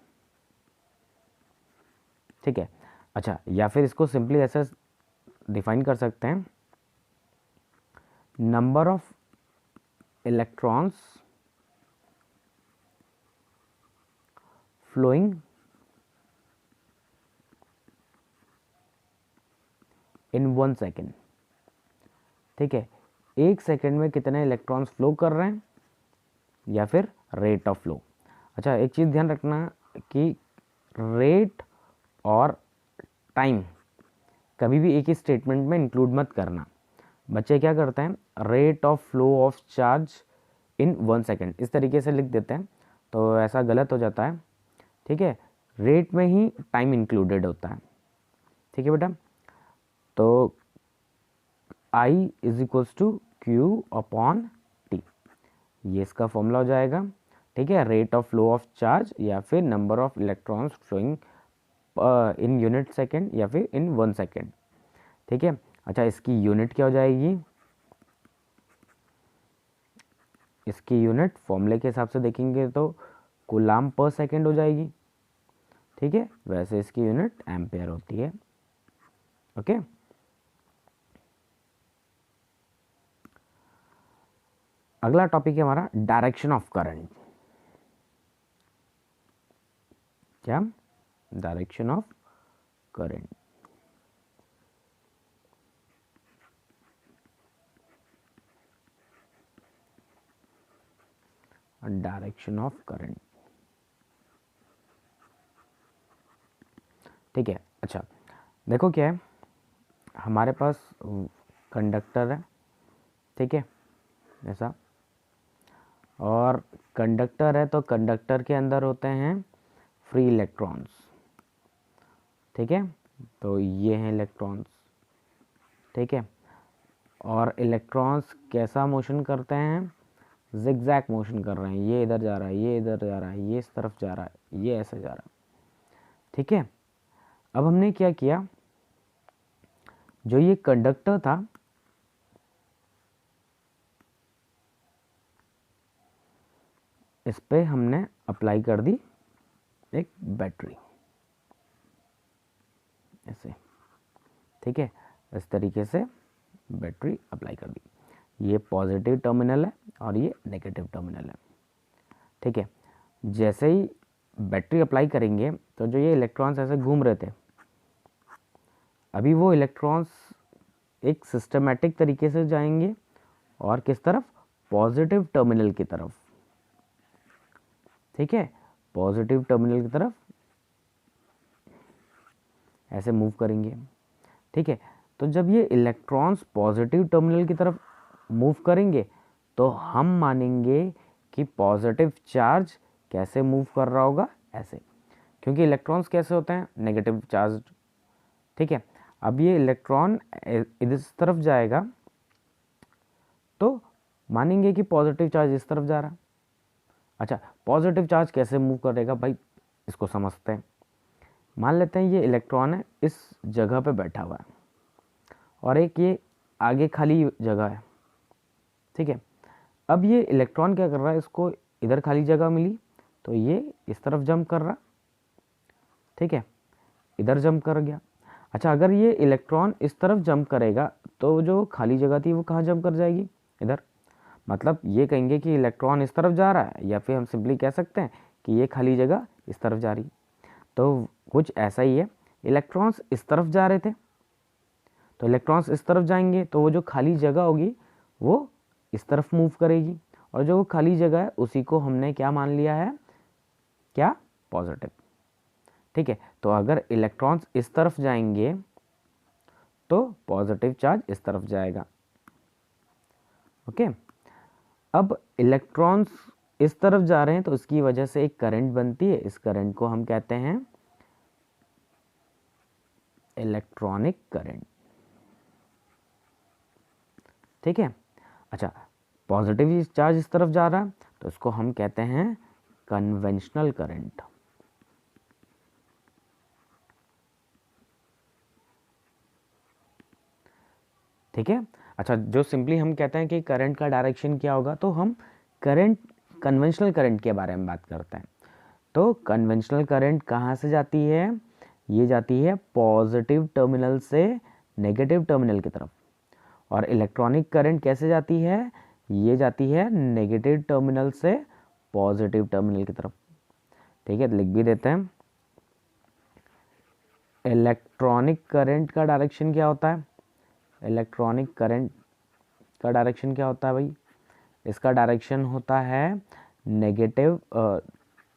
ठीक है, अच्छा, या फिर इसको सिंपली ऐसे डिफाइन कर सकते हैं number of electrons flowing in 1 second. ठीक है, 1 सेकेंड में कितने इलेक्ट्रॉन्स फ्लो कर रहे हैं, या फिर रेट ऑफ फ्लो। अच्छा, एक चीज़ ध्यान रखना कि रेट और टाइम कभी भी एक ही स्टेटमेंट में इंक्लूड मत करना। बच्चे क्या करते हैं, rate of flow of charge in 1 second इस तरीके से लिख देते हैं, तो ऐसा गलत हो जाता है। ठीक है, रेट में ही टाइम इंक्लूडेड होता है। ठीक है बेटा, तो I is equals to Q upon t, ये इसका फॉर्मूला हो जाएगा। ठीक है, rate of flow of charge या फिर number of electrons flowing in unit second या फिर इन 1 सेकेंड। ठीक है, अच्छा इसकी यूनिट क्या हो जाएगी, इसकी यूनिट फॉर्मूले के हिसाब से देखेंगे तो कूलाम पर सेकेंड हो जाएगी। ठीक है, वैसे इसकी यूनिट एम्पेयर होती है। ओके, अगला टॉपिक है हमारा डायरेक्शन ऑफ करंट। क्या, direction of current. Direction of current. ठीक है, अच्छा देखो क्या है, हमारे पास कंडक्टर है। ठीक है, ऐसा, और कंडक्टर है तो कंडक्टर के अंदर होते हैं फ्री इलेक्ट्रॉन्स। ठीक है, तो ये हैं इलेक्ट्रॉन्स। ठीक है, और इलेक्ट्रॉन्स कैसा मोशन करते हैं, जिगजैग मोशन कर रहे हैं, ये इधर जा रहा है, ये इधर जा रहा है, ये इस तरफ जा रहा है, ये ऐसे जा रहा है। ठीक है, अब हमने क्या किया, जो ये कंडक्टर था इस पे हमने अप्लाई कर दी एक बैटरी ऐसे। ठीक है, इस तरीके से बैटरी अप्लाई कर दी, ये पॉजिटिव टर्मिनल है और ये नेगेटिव टर्मिनल है। ठीक है, जैसे ही बैटरी अप्लाई करेंगे तो जो ये इलेक्ट्रॉन्स ऐसे घूम रहे थे, अभी वो इलेक्ट्रॉन्स एक सिस्टमेटिक तरीके से जाएंगे और किस तरफ, पॉजिटिव टर्मिनल की तरफ। ठीक है, पॉजिटिव टर्मिनल की तरफ ऐसे मूव करेंगे। ठीक है, तो जब ये इलेक्ट्रॉन्स पॉजिटिव टर्मिनल की तरफ मूव करेंगे तो हम मानेंगे कि पॉजिटिव चार्ज कैसे मूव कर रहा होगा, ऐसे, क्योंकि इलेक्ट्रॉन्स कैसे होते हैं, नेगेटिव चार्ज। ठीक है, अब ये इलेक्ट्रॉन इस तरफ जाएगा तो मानेंगे कि पॉजिटिव चार्ज इस तरफ जा रहा है। अच्छा, पॉजिटिव चार्ज कैसे मूव करेगा भाई, इसको समझते हैं। मान लेते हैं ये इलेक्ट्रॉन है, इस जगह पे बैठा हुआ है और एक ये आगे खाली जगह है। ठीक है, अब ये इलेक्ट्रॉन क्या कर रहा है, इसको इधर खाली जगह मिली तो ये इस तरफ जंप कर रहा। ठीक है, इधर जंप कर गया। अच्छा, अगर ये इलेक्ट्रॉन इस तरफ जंप करेगा तो जो खाली जगह थी वो कहाँ जंप कर जाएगी, इधर। मतलब ये कहेंगे कि इलेक्ट्रॉन इस तरफ जा रहा है, या फिर हम सिंपली कह सकते हैं कि ये खाली जगह इस तरफ जा रही। तो कुछ ऐसा ही है, इलेक्ट्रॉन्स इस तरफ जा रहे थे तो इलेक्ट्रॉन्स इस तरफ जाएंगे तो वो जो खाली जगह होगी वो इस तरफ मूव करेगी, और जो खाली जगह है उसी को हमने क्या मान लिया है, क्या, पॉजिटिव। ठीक है, तो अगर इलेक्ट्रॉन्स इस तरफ जाएंगे तो पॉजिटिव चार्ज इस तरफ जाएगा। ओके, अब इलेक्ट्रॉन्स इस तरफ जा रहे हैं तो इसकी वजह से एक करंट बनती है, इस करंट को हम कहते हैं इलेक्ट्रॉनिक करंट। ठीक है, अच्छा, पॉजिटिव चार्ज इस तरफ जा रहा है तो इसको हम कहते हैं कन्वेंशनल करंट। ठीक है, अच्छा, जो सिंपली हम कहते हैं कि करंट का डायरेक्शन क्या होगा, तो हम करंट, कन्वेंशनल करंट के बारे में बात करते हैं। तो कन्वेंशनल करंट कहाँ से जाती है, ये जाती है पॉजिटिव टर्मिनल से नेगेटिव टर्मिनल की तरफ, और इलेक्ट्रॉनिक करंट कैसे जाती है, ये जाती है नेगेटिव टर्मिनल से पॉजिटिव टर्मिनल की तरफ। ठीक है, लिख भी देते हैं। इलेक्ट्रॉनिक करंट का डायरेक्शन क्या होता है, इलेक्ट्रॉनिक करंट का डायरेक्शन क्या होता है भाई, इसका डायरेक्शन होता है नेगेटिव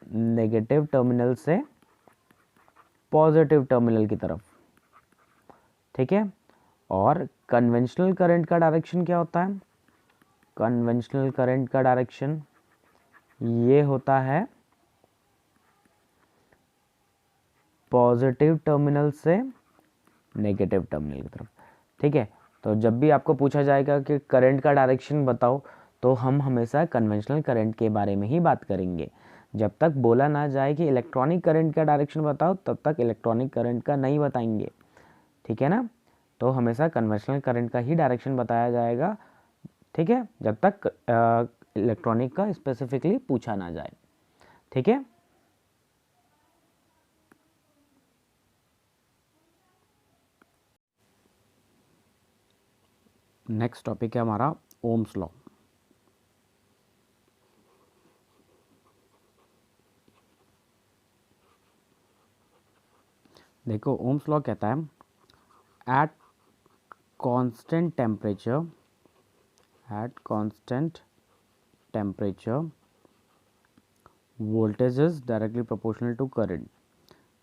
नेगेटिव टर्मिनल से पॉजिटिव टर्मिनल की तरफ। ठीक है, और कन्वेंशनल करंट का डायरेक्शन क्या होता है, कन्वेंशनल करंट का डायरेक्शन ये होता है पॉजिटिव टर्मिनल से नेगेटिव टर्मिनल की तरफ। ठीक है, तो जब भी आपको पूछा जाएगा कि करंट का डायरेक्शन बताओ, तो हम हमेशा कन्वेंशनल करंट के बारे में ही बात करेंगे। जब तक बोला ना जाए कि इलेक्ट्रॉनिक करंट का डायरेक्शन बताओ, तब तक इलेक्ट्रॉनिक करंट का नहीं बताएंगे। ठीक है ना, तो हमेशा कन्वेंशनल करंट का ही डायरेक्शन बताया जाएगा। ठीक है, जब तक इलेक्ट्रॉनिक का स्पेसिफिकली पूछा ना जाए। ठीक है, नेक्स्ट टॉपिक है हमारा ओम्स लॉ। देखो, ओम्स लॉ कहता है at constant temperature voltage is directly proportional to current.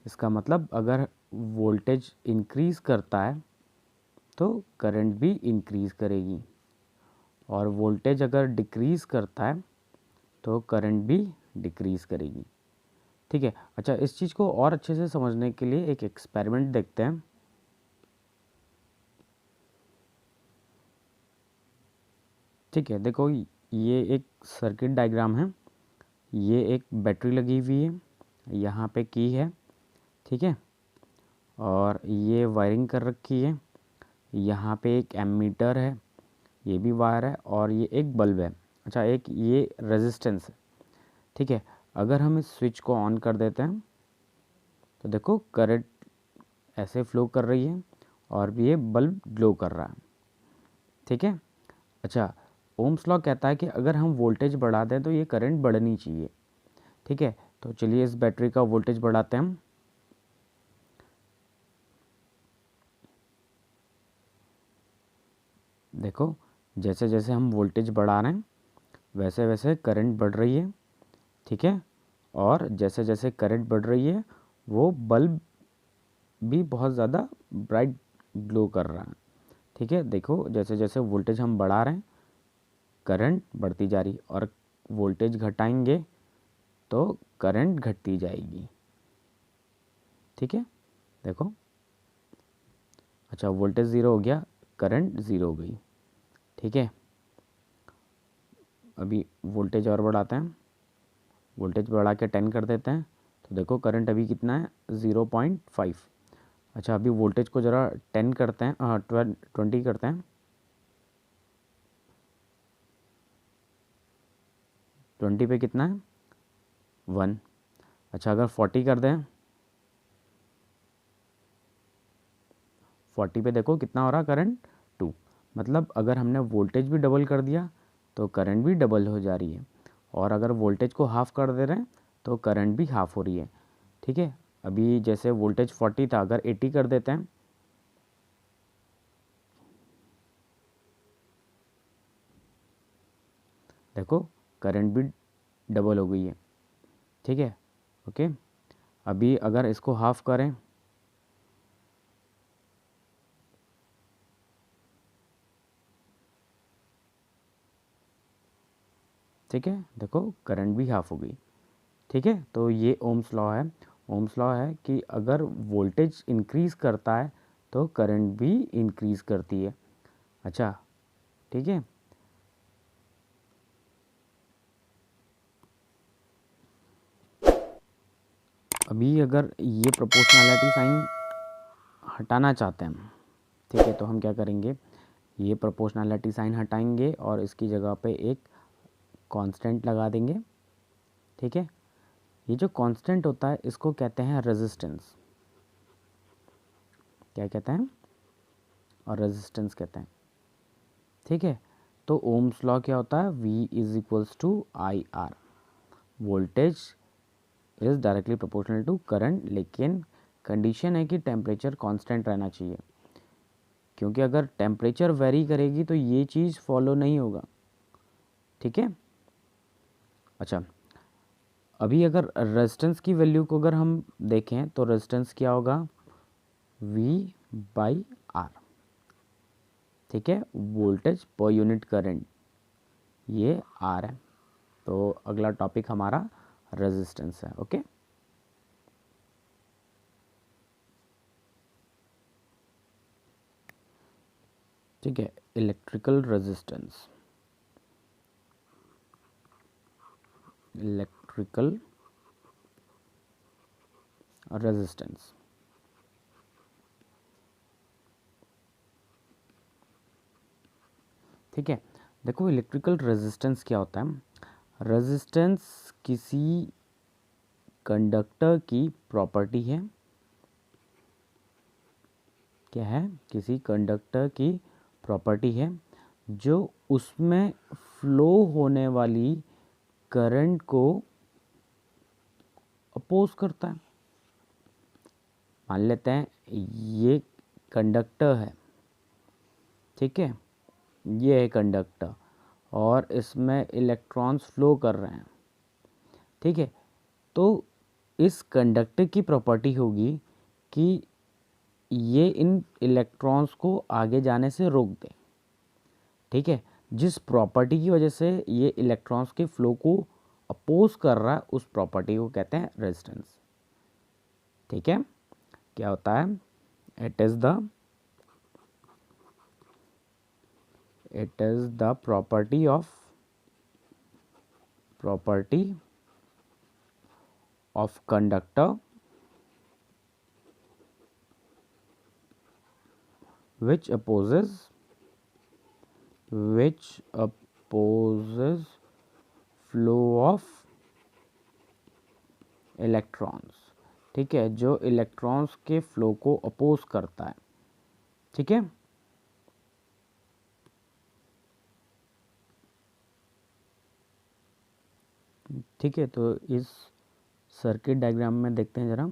इसका मतलब अगर वोल्टेज इंक्रीज करता है तो करंट भी इंक्रीज करेगी, और वोल्टेज अगर डिक्रीज करता है तो करंट भी डिक्रीज करेगी। ठीक है, अच्छा, इस चीज़ को और अच्छे से समझने के लिए एक एक्सपेरिमेंट देखते हैं। ठीक है, देखो, ये एक सर्किट डायग्राम है, ये एक बैटरी लगी हुई है, यहाँ पे की है। ठीक है, और ये वायरिंग कर रखी है, यहाँ पे एक एमीटर है, ये भी वायर है, और ये एक बल्ब है। अच्छा, एक ये रेजिस्टेंस है। ठीक है, अगर हम इस स्विच को ऑन कर देते हैं तो देखो करंट ऐसे फ्लो कर रही है और ये बल्ब ग्लो कर रहा है। ठीक है, अच्छा, ओम्स लॉ कहता है कि अगर हम वोल्टेज बढ़ा दें तो ये करंट बढ़नी चाहिए। ठीक है, तो चलिए इस बैटरी का वोल्टेज बढ़ाते हैं हम। देखो, जैसे जैसे हम वोल्टेज बढ़ा रहे हैं वैसे वैसे करंट बढ़ रही है। ठीक है, और जैसे जैसे करंट बढ़ रही है वो बल्ब भी बहुत ज़्यादा ब्राइट ग्लो कर रहा है। ठीक है, देखो, जैसे जैसे वोल्टेज हम बढ़ा रहे हैं करंट बढ़ती जा रही, और वोल्टेज घटाएंगे तो करंट घटती जाएगी। ठीक है, देखो, अच्छा, वोल्टेज ज़ीरो हो गया, करंट ज़ीरो हो गई। ठीक है, अभी वोल्टेज और बढ़ाते हैं, वोल्टेज बढ़ा के 10 कर देते हैं, तो देखो करंट अभी कितना है, 0.5। अच्छा, अभी वोल्टेज को ज़रा 10 करते हैं, 20 करते हैं, 20 पे कितना है, 1। अच्छा, अगर 40 कर दें, 40 पे देखो कितना हो रहा करंट, 2। मतलब अगर हमने वोल्टेज भी डबल कर दिया तो करंट भी डबल हो जा रही है, और अगर वोल्टेज को हाफ़ कर दे रहे हैं तो करंट भी हाफ़ हो रही है। ठीक है, अभी जैसे वोल्टेज 40 था, अगर 80 कर देते हैं, देखो करंट भी डबल हो गई है। ठीक है, ओके, अभी अगर इसको हाफ़ करें, ठीक है, देखो करंट भी हाफ़ हो गई। ठीक है, तो ये ओम्स लॉ है। ओम्स लॉ है कि अगर वोल्टेज इंक्रीज़ करता है तो करंट भी इंक्रीज़ करती है। अच्छा, ठीक है, अभी अगर ये प्रोपोर्शनैलिटी साइन हटाना चाहते हैं, ठीक है, तो हम क्या करेंगे, ये प्रोपोर्शनैलिटी साइन हटाएंगे और इसकी जगह पे एक कांस्टेंट लगा देंगे। ठीक है, ये जो कांस्टेंट होता है इसको कहते हैं रेजिस्टेंस। क्या कहते हैं, और रेजिस्टेंस कहते हैं। ठीक है, तो ओम्स लॉ क्या होता है, V is equals to I R. Voltage is directly proportional to current, लेकिन कंडीशन है कि टेम्परेचर कांस्टेंट रहना चाहिए, क्योंकि अगर टेम्परेचर वेरी करेगी तो ये चीज़ फॉलो नहीं होगा। ठीक है, अच्छा, अभी अगर रेजिस्टेंस की वैल्यू को अगर हम देखें तो रेजिस्टेंस क्या होगा, V बाई आर। ठीक है, वोल्टेज पर यूनिट करंट ये आर है। तो अगला टॉपिक हमारा रेजिस्टेंस है। ओके, ठीक है, इलेक्ट्रिकल रेजिस्टेंस, इलेक्ट्रिकल रेजिस्टेंस। ठीक है, देखो इलेक्ट्रिकल रेजिस्टेंस क्या होता है। रेजिस्टेंस किसी कंडक्टर की प्रॉपर्टी है, क्या है, किसी कंडक्टर की प्रॉपर्टी है जो उसमें फ्लो होने वाली करंट को अपोज करता है। मान लेते हैं ये कंडक्टर है, ठीक है, ये है कंडक्टर और इसमें इलेक्ट्रॉन्स फ्लो कर रहे हैं। ठीक है, तो इस कंडक्टर की प्रॉपर्टी होगी कि ये इन इलेक्ट्रॉन्स को आगे जाने से रोक दे। ठीक है, जिस प्रॉपर्टी की वजह से ये इलेक्ट्रॉन्स के फ्लो को अपोज कर रहा है उस प्रॉपर्टी को कहते हैं रेजिस्टेंस। ठीक है, क्या होता है, it is the property of conductor which opposes flow of electrons। ठीक है, जो इलेक्ट्रॉन्स के फ्लो को अपोज करता है। ठीक है, ठीक है, तो इस सर्किट डायग्राम में देखते हैं ज़रा।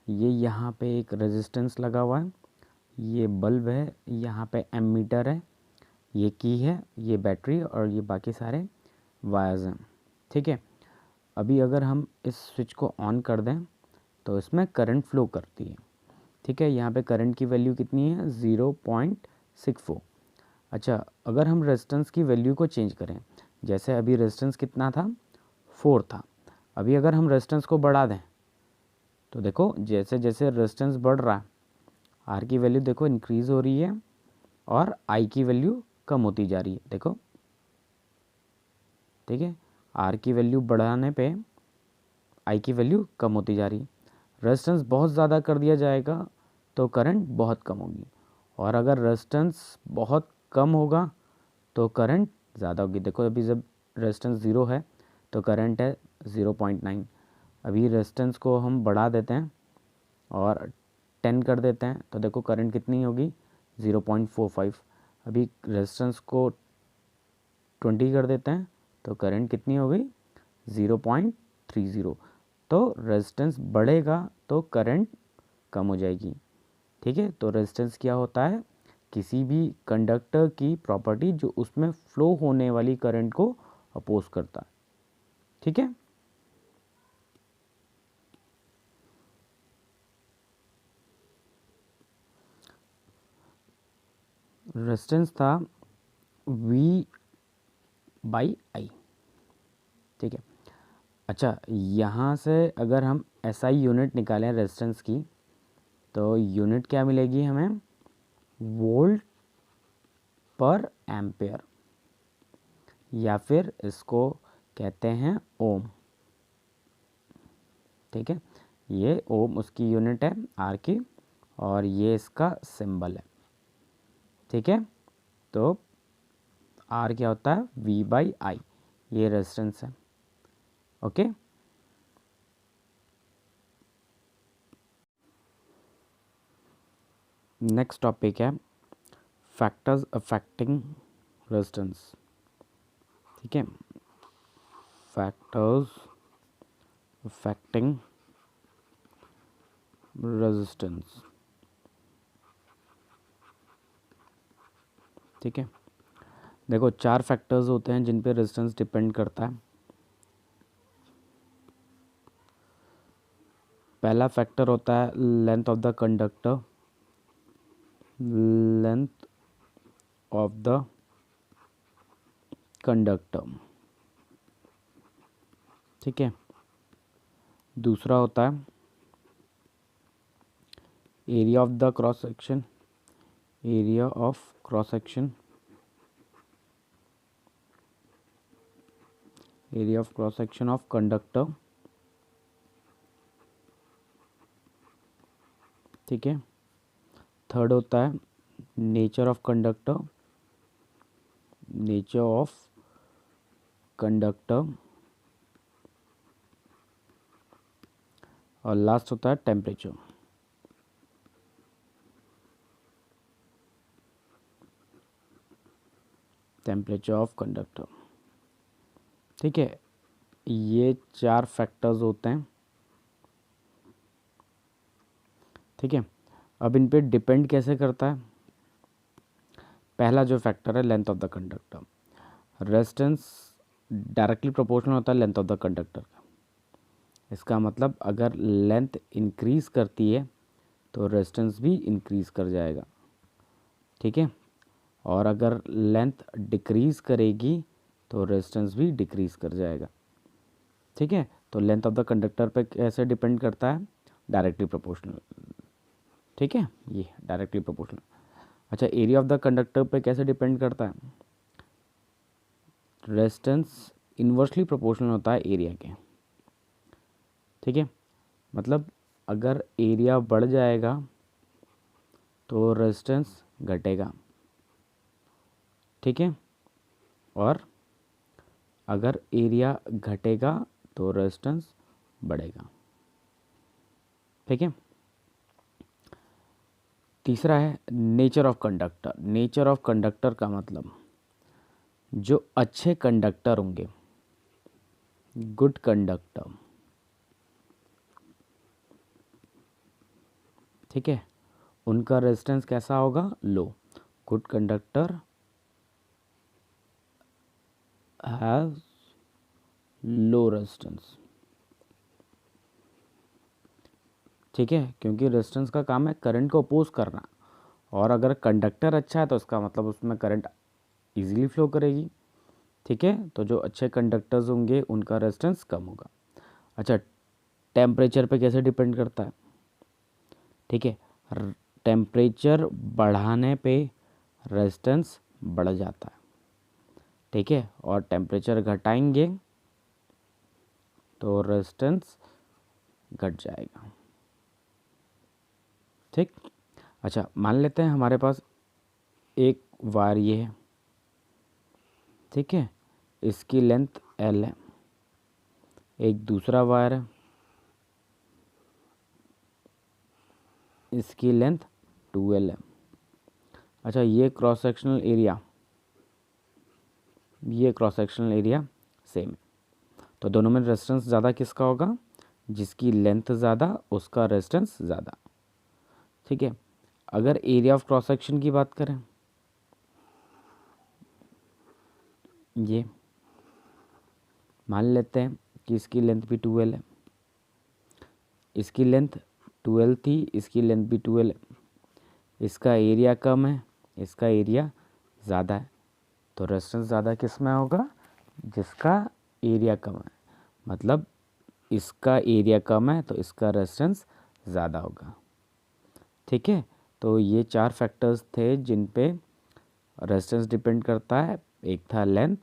ये यहाँ पे एक रेजिस्टेंस लगा हुआ है, ये बल्ब है, यहाँ पे एमीटर है, ये की है, ये बैटरी और ये बाकी सारे वायर्स हैं। ठीक है, अभी अगर हम इस स्विच को ऑन कर दें तो इसमें करंट फ्लो करती है। ठीक है, यहाँ पे करंट की वैल्यू कितनी है, 0.64। अच्छा, अगर हम रेजिस्टेंस की वैल्यू को चेंज करें, जैसे अभी रेजिस्टेंस कितना था, 4 था, अभी अगर हम रेजिस्टेंस को बढ़ा दें तो देखो जैसे जैसे रेजिस्टेंस बढ़ रहा है आर की वैल्यू देखो इंक्रीज़ हो रही है और आई की वैल्यू कम होती जा रही है। देखो, ठीक है, आर की वैल्यू बढ़ाने पे आई की वैल्यू कम होती जा रही है। रेजिस्टेंस बहुत ज़्यादा कर दिया जाएगा तो करंट बहुत कम होगी, और अगर रेजिस्टेंस बहुत कम होगा तो करंट ज़्यादा होगी। देखो अभी जब रेजिस्टेंस 0 है तो करंट है 0.9। अभी रेजिस्टेंस को हम बढ़ा देते हैं और 10 कर देते हैं तो देखो करंट कितनी होगी, 0.45। अभी रेजिस्टेंस को 20 कर देते हैं तो करंट कितनी हो गई, 0.30। तो रेजिस्टेंस बढ़ेगा तो करंट कम हो जाएगी। ठीक है, तो रेजिस्टेंस क्या होता है, किसी भी कंडक्टर की प्रॉपर्टी जो उसमें फ्लो होने वाली करंट को अपोज करता है। ठीक है, रेजिस्टेंस था V बाई आई। ठीक है, अच्छा, यहाँ से अगर हम SI यूनिट निकालें रेजिस्टेंस की तो यूनिट क्या मिलेगी हमें, वोल्ट पर एम्पेयर, या फिर इसको कहते हैं ओम। ठीक है, ये ओम उसकी यूनिट है आर की और ये इसका सिंबल है। ठीक है, तो आर क्या होता है, V बाई आई, ये रेजिस्टेंस है। ओके, नेक्स्ट टॉपिक है फैक्टर्स अफेक्टिंग रेजिस्टेंस, ठीक है, फैक्टर्स अफेक्टिंग रेजिस्टेंस, ठीक है। देखो 4 फैक्टर्स होते हैं जिन पे रेजिस्टेंस डिपेंड करता है। पहला फैक्टर होता है length of the conductor, length of the conductor, ठीक है। दूसरा होता है area of the cross section, area of cross section, area of cross section of conductor, ठीक है। थर्ड होता है nature of conductor, nature of conductor, और लास्ट होता है टेम्परेचर, टेम्परेचर ऑफ कंडक्टर, ठीक है। ये 4 फैक्टर्स होते हैं, ठीक है। अब इन पे डिपेंड कैसे करता है? पहला जो फैक्टर है length of the conductor, resistance directly proportional होता है लेंथ ऑफ द कंडक्टर का। इसका मतलब अगर लेंथ इंक्रीज़ करती है तो रेजिस्टेंस भी इंक्रीज़ कर जाएगा, ठीक है। और अगर लेंथ डिक्रीज़ करेगी तो रेजिस्टेंस भी डिक्रीज़ कर जाएगा, ठीक है। तो लेंथ ऑफ द कंडक्टर पे कैसे डिपेंड करता है? डायरेक्टली प्रोपोर्शनल, ठीक है, ये डायरेक्टली प्रोपोर्शनल। अच्छा, एरिया ऑफ द कंडक्टर पे कैसे डिपेंड करता है? रेजिस्टेंस इन्वर्सली प्रोपोर्शनल होता है एरिया के, ठीक है। मतलब अगर एरिया बढ़ जाएगा तो रेजिस्टेंस घटेगा, ठीक है। और अगर एरिया घटेगा तो रेजिस्टेंस बढ़ेगा, ठीक है। तीसरा है nature of conductor. Nature of conductor का मतलब जो अच्छे कंडक्टर होंगे, गुड कंडक्टर, ठीक है, उनका रेजिस्टेंस कैसा होगा? Low. Good conductor has low resistance, ठीक है, क्योंकि रेजिस्टेंस का काम है करंट को अपोज करना, और अगर कंडक्टर अच्छा है तो इसका मतलब उसमें करंट इजीली फ्लो करेगी, ठीक है। तो जो अच्छे कंडक्टर्स होंगे उनका रेजिस्टेंस कम होगा। अच्छा, टेम्परेचर पे कैसे डिपेंड करता है? ठीक है, टेम्परेचर बढ़ाने पे रेजिस्टेंस बढ़ जाता है, ठीक है, और टेम्परेचर घटाएंगे तो रेजिस्टेंस घट जाएगा, ठीक। अच्छा, मान लेते हैं हमारे पास एक वायर ये है, ठीक है, इसकी लेंथ L है। एक दूसरा वायर है, इसकी लेंथ 2L है। अच्छा, ये क्रॉस सेक्शनल एरिया, ये क्रॉस सेक्शनल एरिया सेम है, तो दोनों में रेजिस्टेंस ज़्यादा किसका होगा? जिसकी लेंथ ज़्यादा उसका रेजिस्टेंस ज़्यादा, ठीक है। अगर एरिया ऑफ क्रॉस सेक्शन की बात करें, ये मान लेते हैं कि इसकी लेंथ भी 2L है, इसकी लेंथ 2L थी, इसकी लेंथ भी 2L है, इसका एरिया कम है, इसका एरिया ज़्यादा है, तो रेजिस्टेंस ज़्यादा किस में होगा? जिसका एरिया कम है। मतलब इसका एरिया कम है तो इसका रेजिस्टेंस ज़्यादा होगा, ठीक है। तो ये 4 फैक्टर्स थे जिन पे रेजिस्टेंस डिपेंड करता है। एक था लेंथ,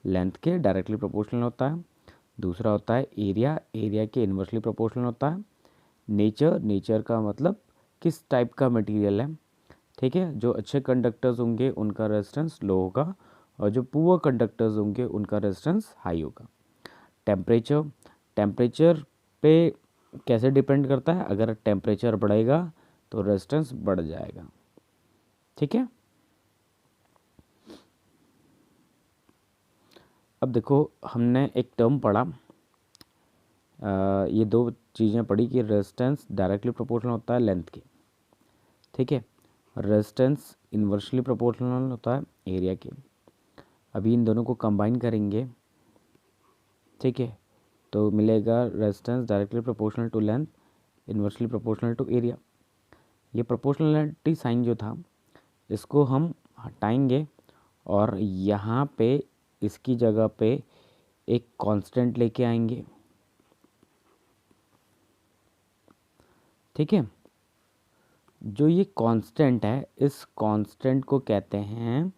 लेंथ के डायरेक्टली प्रोपोर्शनल होता है। दूसरा होता है एरिया, एरिया के इन्वर्सली प्रोपोर्शनल होता है। नेचर, नेचर का मतलब किस टाइप का मटेरियल है, ठीक है। जो अच्छे कंडक्टर्स होंगे उनका रेजिस्टेंस लो होगा, और जो पुअर कंडक्टर्स होंगे उनका रेजिस्टेंस हाई होगा। टेम्परेचर, टेम्परेचर पे कैसे डिपेंड करता है? अगर टेम्परेचर बढ़ेगा तो रेजिस्टेंस बढ़ जाएगा, ठीक है। अब देखो हमने एक टर्म पढ़ा, ये दो चीज़ें पढ़ी कि रेजिस्टेंस डायरेक्टली प्रोपोर्शनल होता है लेंथ के, ठीक है, रेजिस्टेंस इन्वर्सली प्रोपोर्शनल होता है एरिया के। अभी इन दोनों को कंबाइन करेंगे, ठीक है, तो मिलेगा resistance directly proportional to length inversely proportional to area. ये प्रोपोर्शनलिटी साइन जो था इसको हम हटाएंगे और यहाँ पे इसकी जगह पे एक कांस्टेंट लेके आएंगे, ठीक है। जो ये कांस्टेंट है इस कांस्टेंट को कहते हैं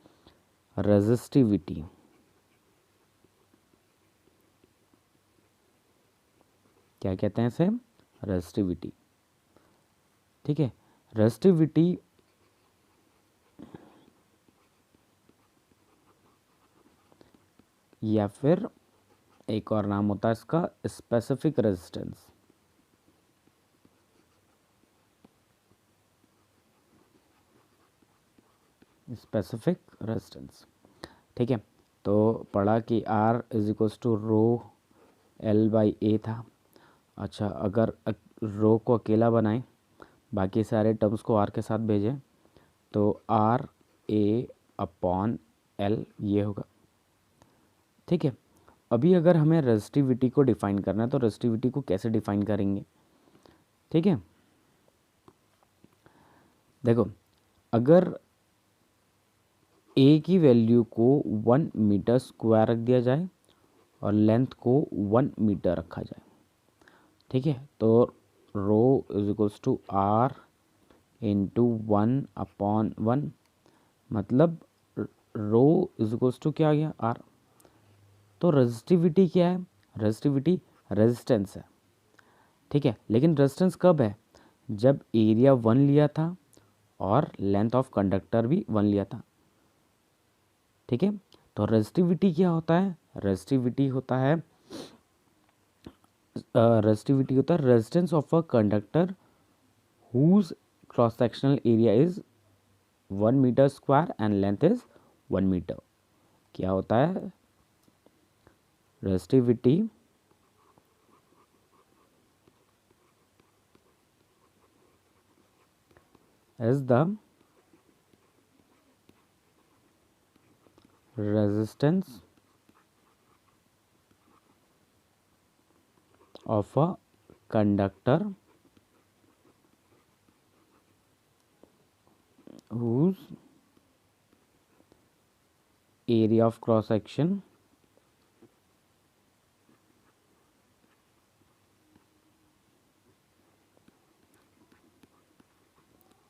रेजिस्टिविटी। क्या कहते हैं इसे? रेजिस्टिविटी, ठीक है। रेजिस्टिविटी या फिर एक और नाम होता है इसका स्पेसिफिक रेजिस्टेंस। स्पेसिफिक रेजिस्टेंस, ठीक है। तो पढ़ा कि R is equals to rho L by A था। अच्छा, अगर रो को अकेला बनाएं, बाकी सारे टर्म्स को R के साथ भेजें, तो R A अपॉन L ये होगा, ठीक है। अभी अगर हमें रेजिस्टिविटी को डिफ़ाइन करना है तो रेजिस्टिविटी को कैसे डिफ़ाइन करेंगे, ठीक है। देखो, अगर ए की वैल्यू को 1 मीटर स्क्वायर रख दिया जाए और लेंथ को 1 मीटर रखा जाए, ठीक है, तो rho is equals to R into 1 upon 1, मतलब रो इज इक्वल्स टू क्या आ गया? R। तो रेजिस्टिविटी क्या है? रेजिस्टिविटी रेजिस्टेंस है, ठीक है। लेकिन रेजिस्टेंस कब है? जब एरिया 1 लिया था और लेंथ ऑफ कंडक्टर भी 1 लिया था, ठीक है। तो रेजिस्टिविटी क्या होता है? रेजिस्टिविटी होता है resistance of a conductor whose cross sectional area is 1 metre square and length is 1 metre. क्या होता है? Resistivity is the resistance of a conductor whose area of cross section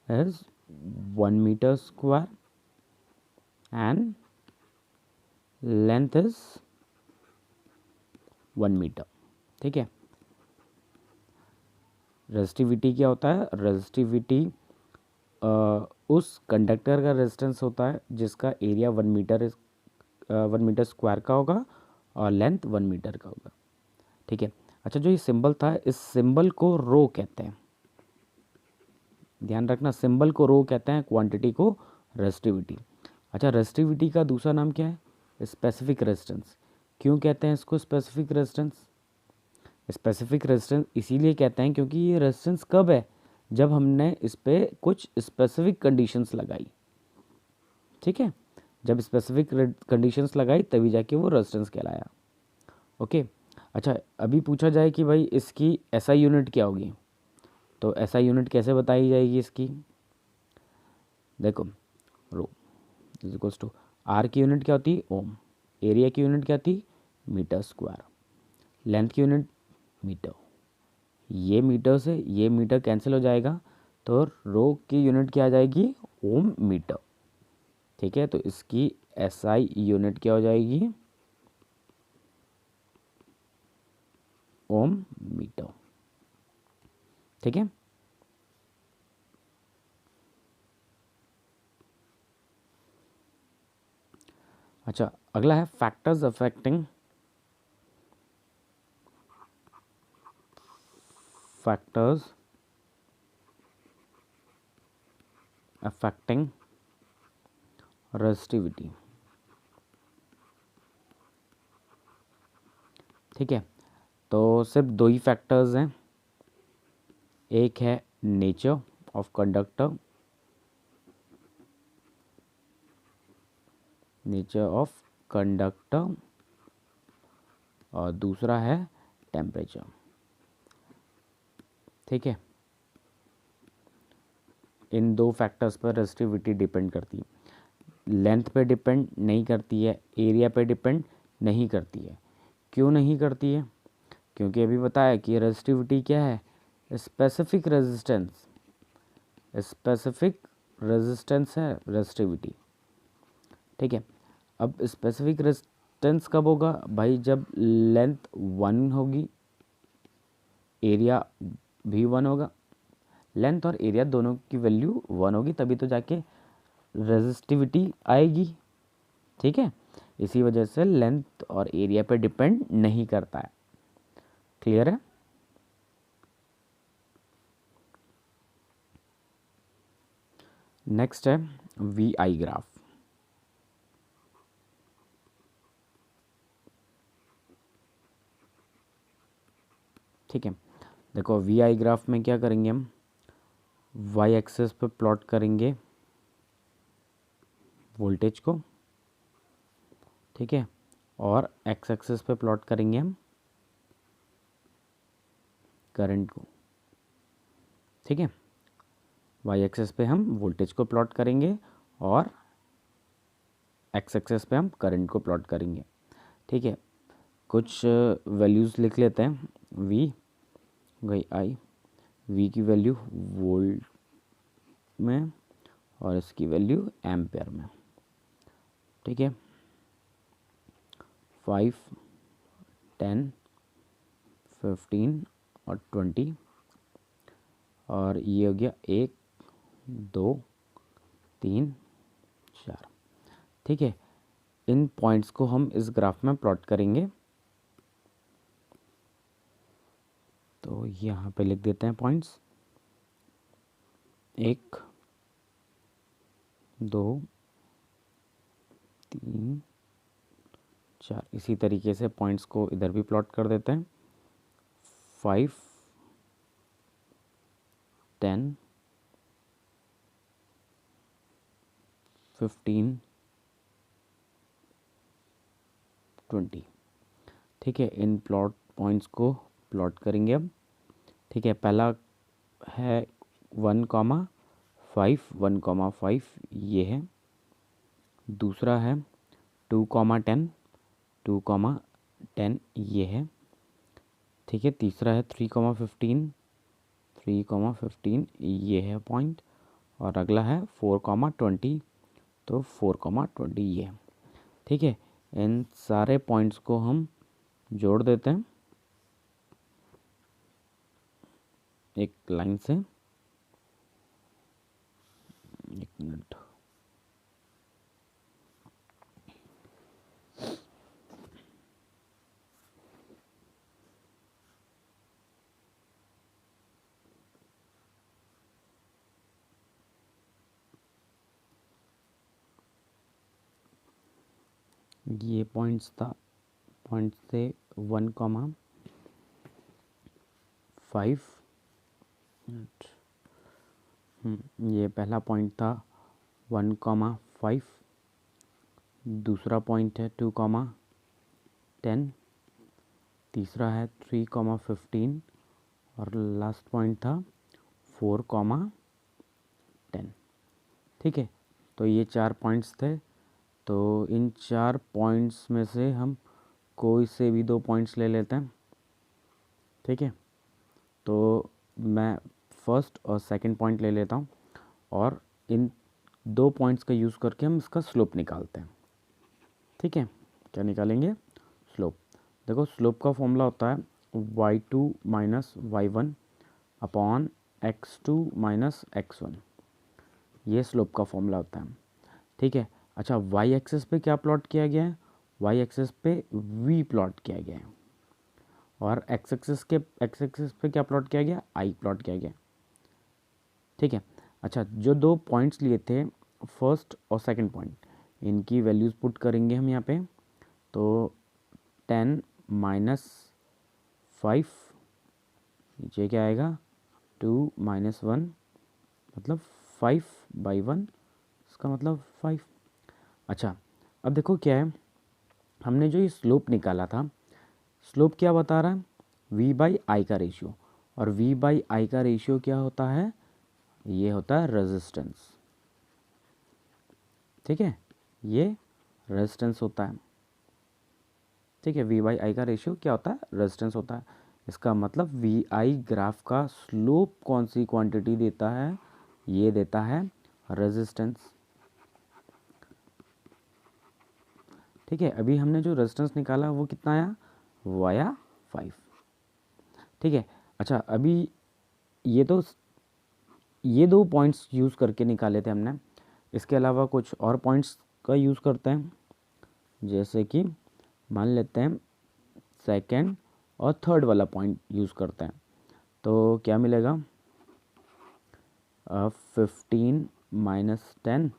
is 1 metre square and length is 1 metre, ठीक है। रेजिस्टिविटी क्या होता है? रेजिस्टिविटी उस कंडक्टर का रेजिस्टेंस होता है जिसका एरिया 1 मीटर 1 मीटर स्क्वायर का होगा और लेंथ 1 मीटर का होगा, ठीक है। अच्छा, जो ये सिंबल था इस सिंबल को रो कहते हैं, ध्यान रखना, सिंबल को रो कहते हैं, क्वांटिटी को रेजिस्टिविटी। अच्छा, रेजिस्टिविटी का दूसरा नाम क्या है? Specific resistance. क्यों कहते हैं इसको स्पेसिफिक रेजिस्टेंस? स्पेसिफिक रेजिस्टेंस इसीलिए कहते हैं क्योंकि ये रेजिस्टेंस कब है? जब हमने इस पर कुछ स्पेसिफिक कंडीशंस लगाई, ठीक है। जब स्पेसिफिक कंडीशंस लगाई तभी जाके वो रेजिस्टेंस कहलाया, ओके। अच्छा, अभी पूछा जाए कि भाई इसकी एसआई यूनिट क्या होगी, तो एसआई यूनिट कैसे बताई जाएगी इसकी? देखो, rho is equals to R की यूनिट क्या होती? ओम। एरिया की यूनिट क्या थी? Metre square. लेंथ की यूनिट मीटर। ये मीटर से ये मीटर कैंसिल हो जाएगा, तो रो की यूनिट क्या आ जाएगी? ओम मीटर, ठीक है। तो इसकी एसआई यूनिट क्या हो जाएगी? ओम मीटर, ठीक है। अच्छा, अगला है फैक्टर्स अफेक्टिंग रेजिस्टिविटी। ठीक है, तो सिर्फ दो ही फैक्टर्स हैं, एक है nature of conductor, nature of conductor, और दूसरा है टेम्परेचर। ठीक है, इन दो फैक्टर्स पर रेजिस्टिविटी डिपेंड करती है, लेंथ पे डिपेंड नहीं करती है, एरिया पे डिपेंड नहीं करती है। क्यों नहीं करती है? क्योंकि अभी बताया कि रेजिस्टिविटी क्या है, स्पेसिफिक रेजिस्टेंस, स्पेसिफिक रेजिस्टेंस है रेजिस्टिविटी। ठीक है, अब स्पेसिफिक रेजिस्टेंस कब होगा भाई? जब लेंथ 1 होगी, एरिया भी 1 होगा, लेंथ और एरिया दोनों की वैल्यू 1 होगी, तभी तो जाके रेजिस्टिविटी आएगी। ठीक है, इसी वजह से लेंथ और एरिया पे डिपेंड नहीं करता है। क्लियर है? नेक्स्ट है वी आई ग्राफ। ठीक है, देखो वी आई ग्राफ में क्या करेंगे हम, वाई एक्सेस पे प्लॉट करेंगे वोल्टेज को, ठीक है, और एक्स एक्सेस पे प्लॉट करेंगे हम करंट को। ठीक है, वाई एक्सेस पे हम वोल्टेज को प्लॉट करेंगे और एक्स एक्सेस पे हम करंट को प्लॉट करेंगे। ठीक है, कुछ वैल्यूज़ लिख लेते हैं। वी गई आई, वी की वैल्यू वोल्ट में और इसकी वैल्यू एम्पेयर में। ठीक है, 5, 10, 15 और 20, और ये हो गया 1, 2, 3, 4। ठीक है, इन पॉइंट्स को हम इस ग्राफ में प्लॉट करेंगे। तो यहाँ पे लिख देते हैं पॉइंट्स, 1, 2, 3, 4। इसी तरीके से पॉइंट्स को इधर भी प्लॉट कर देते हैं, 5, 10, 15, 20। ठीक है, इन प्लॉट पॉइंट्स को प्लॉट करेंगे अब। ठीक है, पहला है 1,5, 1,5 ये है, दूसरा है 2,10, 2,10 ये है। ठीक है, तीसरा है 3,15, 3,15 ये है पॉइंट, और अगला है 4,20, तो 4,20 ये है। ठीक है, इन सारे पॉइंट्स को हम जोड़ देते हैं एक लाइन से। एक मिनट, ये पॉइंट्स थे 1,5। ये पहला पॉइंट था 1,5, दूसरा पॉइंट है 2,10, तीसरा है 3,15, और लास्ट पॉइंट था 4,10। ठीक है, तो ये 4 पॉइंट्स थे। तो इन 4 पॉइंट्स में से हम कोई से भी 2 पॉइंट्स ले लेते हैं। ठीक है, तो मैं फर्स्ट और सेकंड पॉइंट ले लेता हूँ, और इन 2 पॉइंट्स का यूज़ करके हम इसका स्लोप निकालते हैं। ठीक है, क्या निकालेंगे? स्लोप। देखो स्लोप का फॉर्मूला होता है y2 minus y1 upon x2 minus x1, ये स्लोप का फॉर्मूला होता है। ठीक है, अच्छा y एक्सेस पे क्या प्लॉट किया गया है? y एक्सेस पे v प्लॉट किया गया है, और x एक्सेस पे क्या प्लॉट किया गया? i प्लॉट किया गया। ठीक है, अच्छा जो 2 पॉइंट्स लिए थे, फर्स्ट और सेकंड पॉइंट, इनकी वैल्यूज़ पुट करेंगे हम यहाँ पे। तो 10 माइनस 5, नीचे क्या आएगा 2 - 1 मतलब 5/1, इसका मतलब 5। अच्छा, अब देखो क्या है, हमने जो ये स्लोप निकाला था, स्लोप क्या बता रहा है, v/i का रेशियो, और v/i का रेशियो क्या होता है, ये होता है रेजिस्टेंस। ठीक है, ये रेजिस्टेंस होता है। ठीक है, v/i का रेशियो क्या होता है, रेजिस्टेंस होता है। इसका मतलब vi ग्राफ का स्लोप कौन सी क्वांटिटी देता है, ये देता है रेजिस्टेंस। ठीक है, अभी हमने जो रेजिस्टेंस निकाला वो कितना आया, वो आया 5। ठीक है, अच्छा अभी ये दो पॉइंट्स यूज़ करके निकाले थे हमने, इसके अलावा कुछ और पॉइंट्स का यूज़ करते हैं, जैसे कि मान लेते हैं सेकंड और थर्ड वाला पॉइंट यूज़ करते हैं, तो क्या मिलेगा, 15 - 10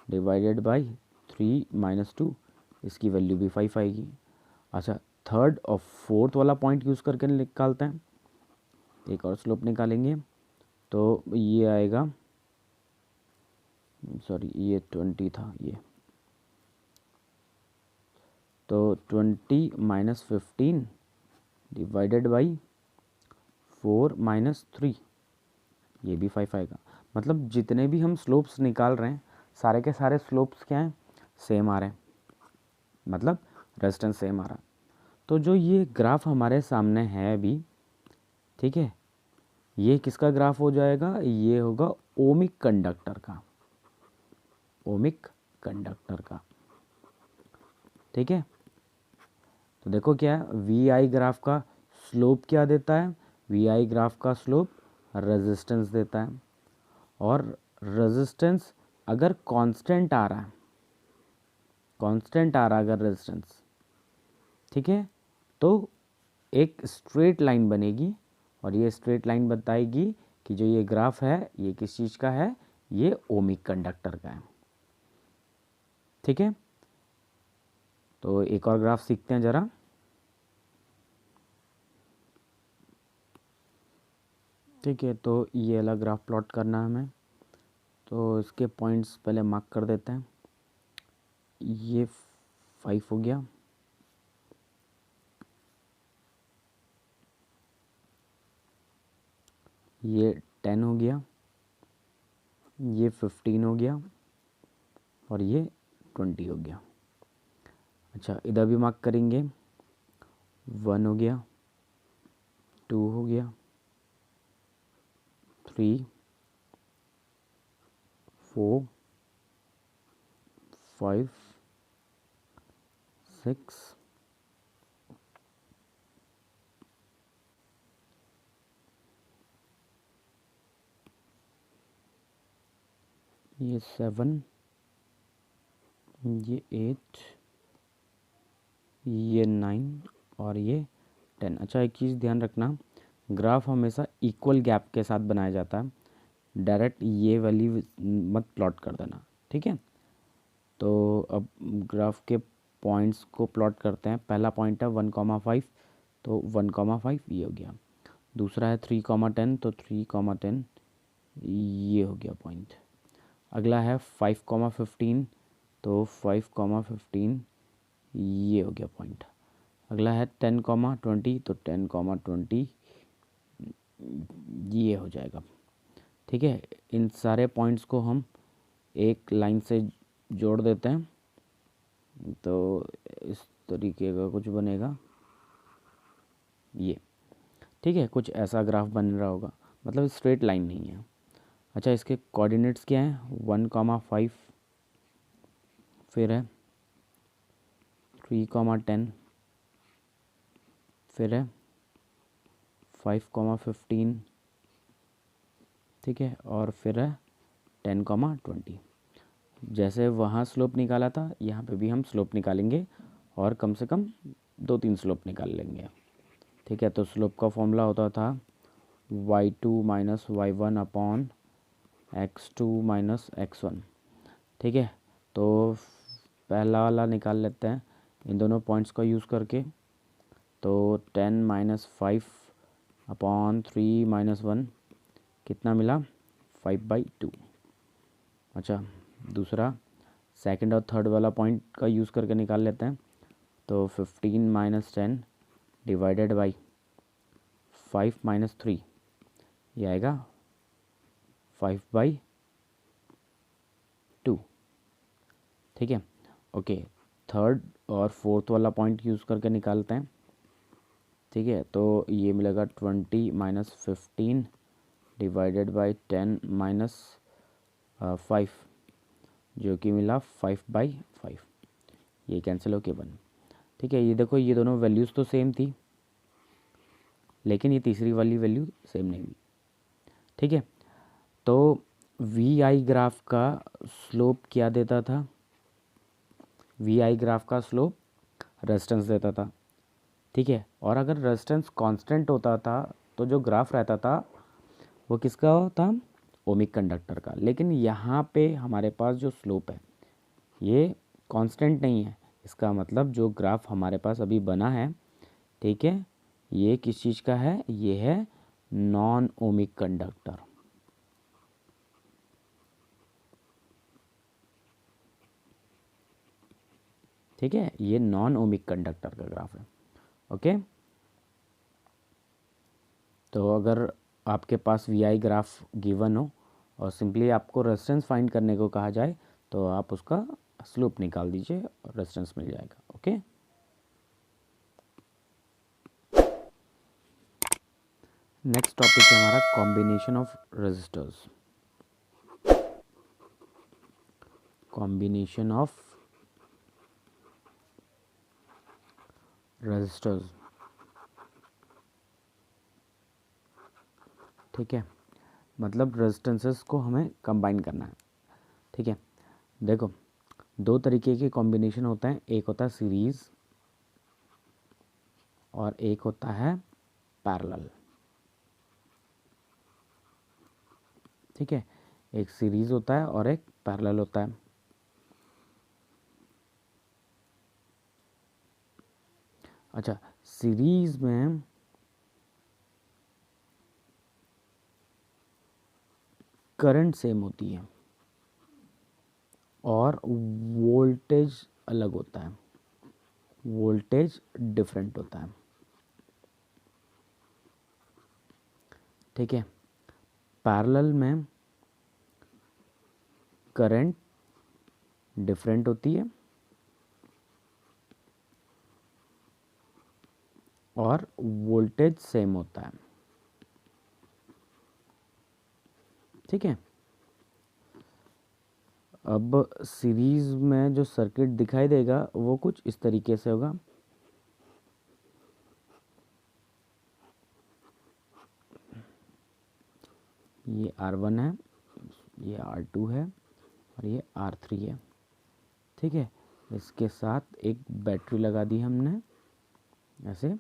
डिवाइडेड बाई 3 - 2, इसकी वैल्यू भी 5 आएगी। अच्छा, थर्ड और फोर्थ वाला पॉइंट यूज़ करके निकालते हैं, एक और स्लोप निकालेंगे, तो ये आएगा, सॉरी ये 20 था ये, तो 20 - 15 डिवाइडेड बाई 4 - 3, ये भी 5 आएगा। मतलब जितने भी हम स्लोप्स निकाल रहे हैं, सारे के सारे स्लोप्स क्या हैं, सेम आ रहे हैं, मतलब रेजिस्टेंस सेम आ रहा है। तो जो ये ग्राफ हमारे सामने है अभी, ठीक है, ये किसका ग्राफ हो जाएगा, ये होगा ओमिक कंडक्टर का, ओमिक कंडक्टर का। ठीक है, तो देखो क्या है, वी आई ग्राफ का स्लोप क्या देता है, वी आई ग्राफ का स्लोप रेजिस्टेंस देता है, और रेजिस्टेंस अगर कांस्टेंट आ रहा है, कांस्टेंट आ रहा है अगर रेजिस्टेंस, ठीक है, तो एक स्ट्रेट लाइन बनेगी, और ये स्ट्रेट लाइन बताएगी कि जो ये ग्राफ है ये किस चीज़ का है, ये ओमिक कंडक्टर का है। ठीक है, तो एक और ग्राफ सीखते हैं ज़रा। ठीक है, तो ये वाला ग्राफ प्लॉट करना है हमें, तो इसके पॉइंट्स पहले मार्क कर देते हैं। ये 5 हो गया, ये 10 हो गया, ये 15 हो गया, और ये 20 हो गया। अच्छा, इधर भी मार्क करेंगे, 1 हो गया, 2 हो गया, 3, 4, 5, 6, ये 7, ये 8, ये 9, और ये 10। अच्छा, एक चीज़ ध्यान रखना, ग्राफ हमेशा इक्वल गैप के साथ बनाया जाता है, डायरेक्ट ये वाली मत प्लॉट कर देना। ठीक है, तो अब ग्राफ के पॉइंट्स को प्लॉट करते हैं। पहला पॉइंट है 1,5, तो 1,5 ये हो गया। दूसरा है 3,10, तो 3,10 ये हो गया पॉइंट। अगला है 5,15, तो 5,15 ये हो गया पॉइंट। अगला है 10,20, तो 10,20 ये हो जाएगा। ठीक है, इन सारे पॉइंट्स को हम एक लाइन से जोड़ देते हैं, तो इस तरीके का कुछ बनेगा ये। ठीक है, कुछ ऐसा ग्राफ बन रहा होगा, मतलब स्ट्रेट लाइन नहीं है। अच्छा, इसके कोऑर्डिनेट्स क्या हैं, 1,5, फिर है 3,10, फिर है 5,15, ठीक है, और फिर है 10,20। जैसे वहाँ स्लोप निकाला था, यहाँ पे भी हम स्लोप निकालेंगे, और कम से कम 2-3 स्लोप निकाल लेंगे। ठीक है, तो स्लोप का फॉर्मूला होता था y2 - y1 upon x2 - x1। ठीक है, तो पहला वाला निकाल लेते हैं इन दोनों पॉइंट्स का यूज़ करके। तो 10 माइनस 5 अपॉन 3 माइनस 1 कितना मिला 5/2। अच्छा दूसरा सेकंड और थर्ड वाला पॉइंट का यूज़ करके निकाल लेते हैं। तो 15 माइनस 10 डिवाइडेड बाई 5 माइनस 3 ये आएगा 5/2। ठीक है ओके। थर्ड और फोर्थ वाला पॉइंट यूज़ करके निकालते हैं। ठीक है तो ये मिलेगा 20 माइनस 15 डिवाइडेड बाई 10 माइनस 5 जो कि मिला 5/5। ये कैंसिल होके 1। ठीक है ये देखो ये दोनों वैल्यूज़ तो सेम थी लेकिन ये तीसरी वाली वैल्यू सेम नहीं हुई। ठीक है तो वी आई ग्राफ का स्लोप क्या देता था, वी आई ग्राफ का स्लोप रेजिस्टेंस देता था। ठीक है और अगर रेजिस्टेंस कांस्टेंट होता था तो जो ग्राफ रहता था वो किसका होता, ओमिक कंडक्टर का। लेकिन यहाँ पे हमारे पास जो स्लोप है ये कांस्टेंट नहीं है, इसका मतलब जो ग्राफ हमारे पास अभी बना है ठीक है ये किस चीज़ का है, ये है नॉन ओमिक कंडक्टर। ठीक है ये नॉन ओमिक कंडक्टर का ग्राफ है। ओके तो अगर आपके पास वी आई ग्राफ गिवन हो और सिंपली आपको रेजिस्टेंस फाइंड करने को कहा जाए तो आप उसका स्लोप निकाल दीजिए और रेजिस्टेंस मिल जाएगा। ओके नेक्स्ट टॉपिक है हमारा combination of resistors. Combination of resistors. ठीक है मतलब रेजिस्टेंसेस को हमें कंबाइन करना है। ठीक है देखो दो तरीके के कॉम्बिनेशन होता है, एक होता है सीरीज़ और एक होता है पैरेलल। ठीक है एक सीरीज़ होता है और एक पैरेलल होता है। अच्छा सीरीज़ में करंट सेम होती है और वोल्टेज अलग होता है, वोल्टेज डिफरेंट होता है। ठीक है पैरेलल में करंट डिफरेंट होती है और वोल्टेज सेम होता है। ठीक है अब सीरीज़ में जो सर्किट दिखाई देगा वो कुछ इस तरीके से होगा। ये R1 है, ये R2 है और ये R3 है। ठीक है इसके साथ एक बैटरी लगा दी हमने ऐसे।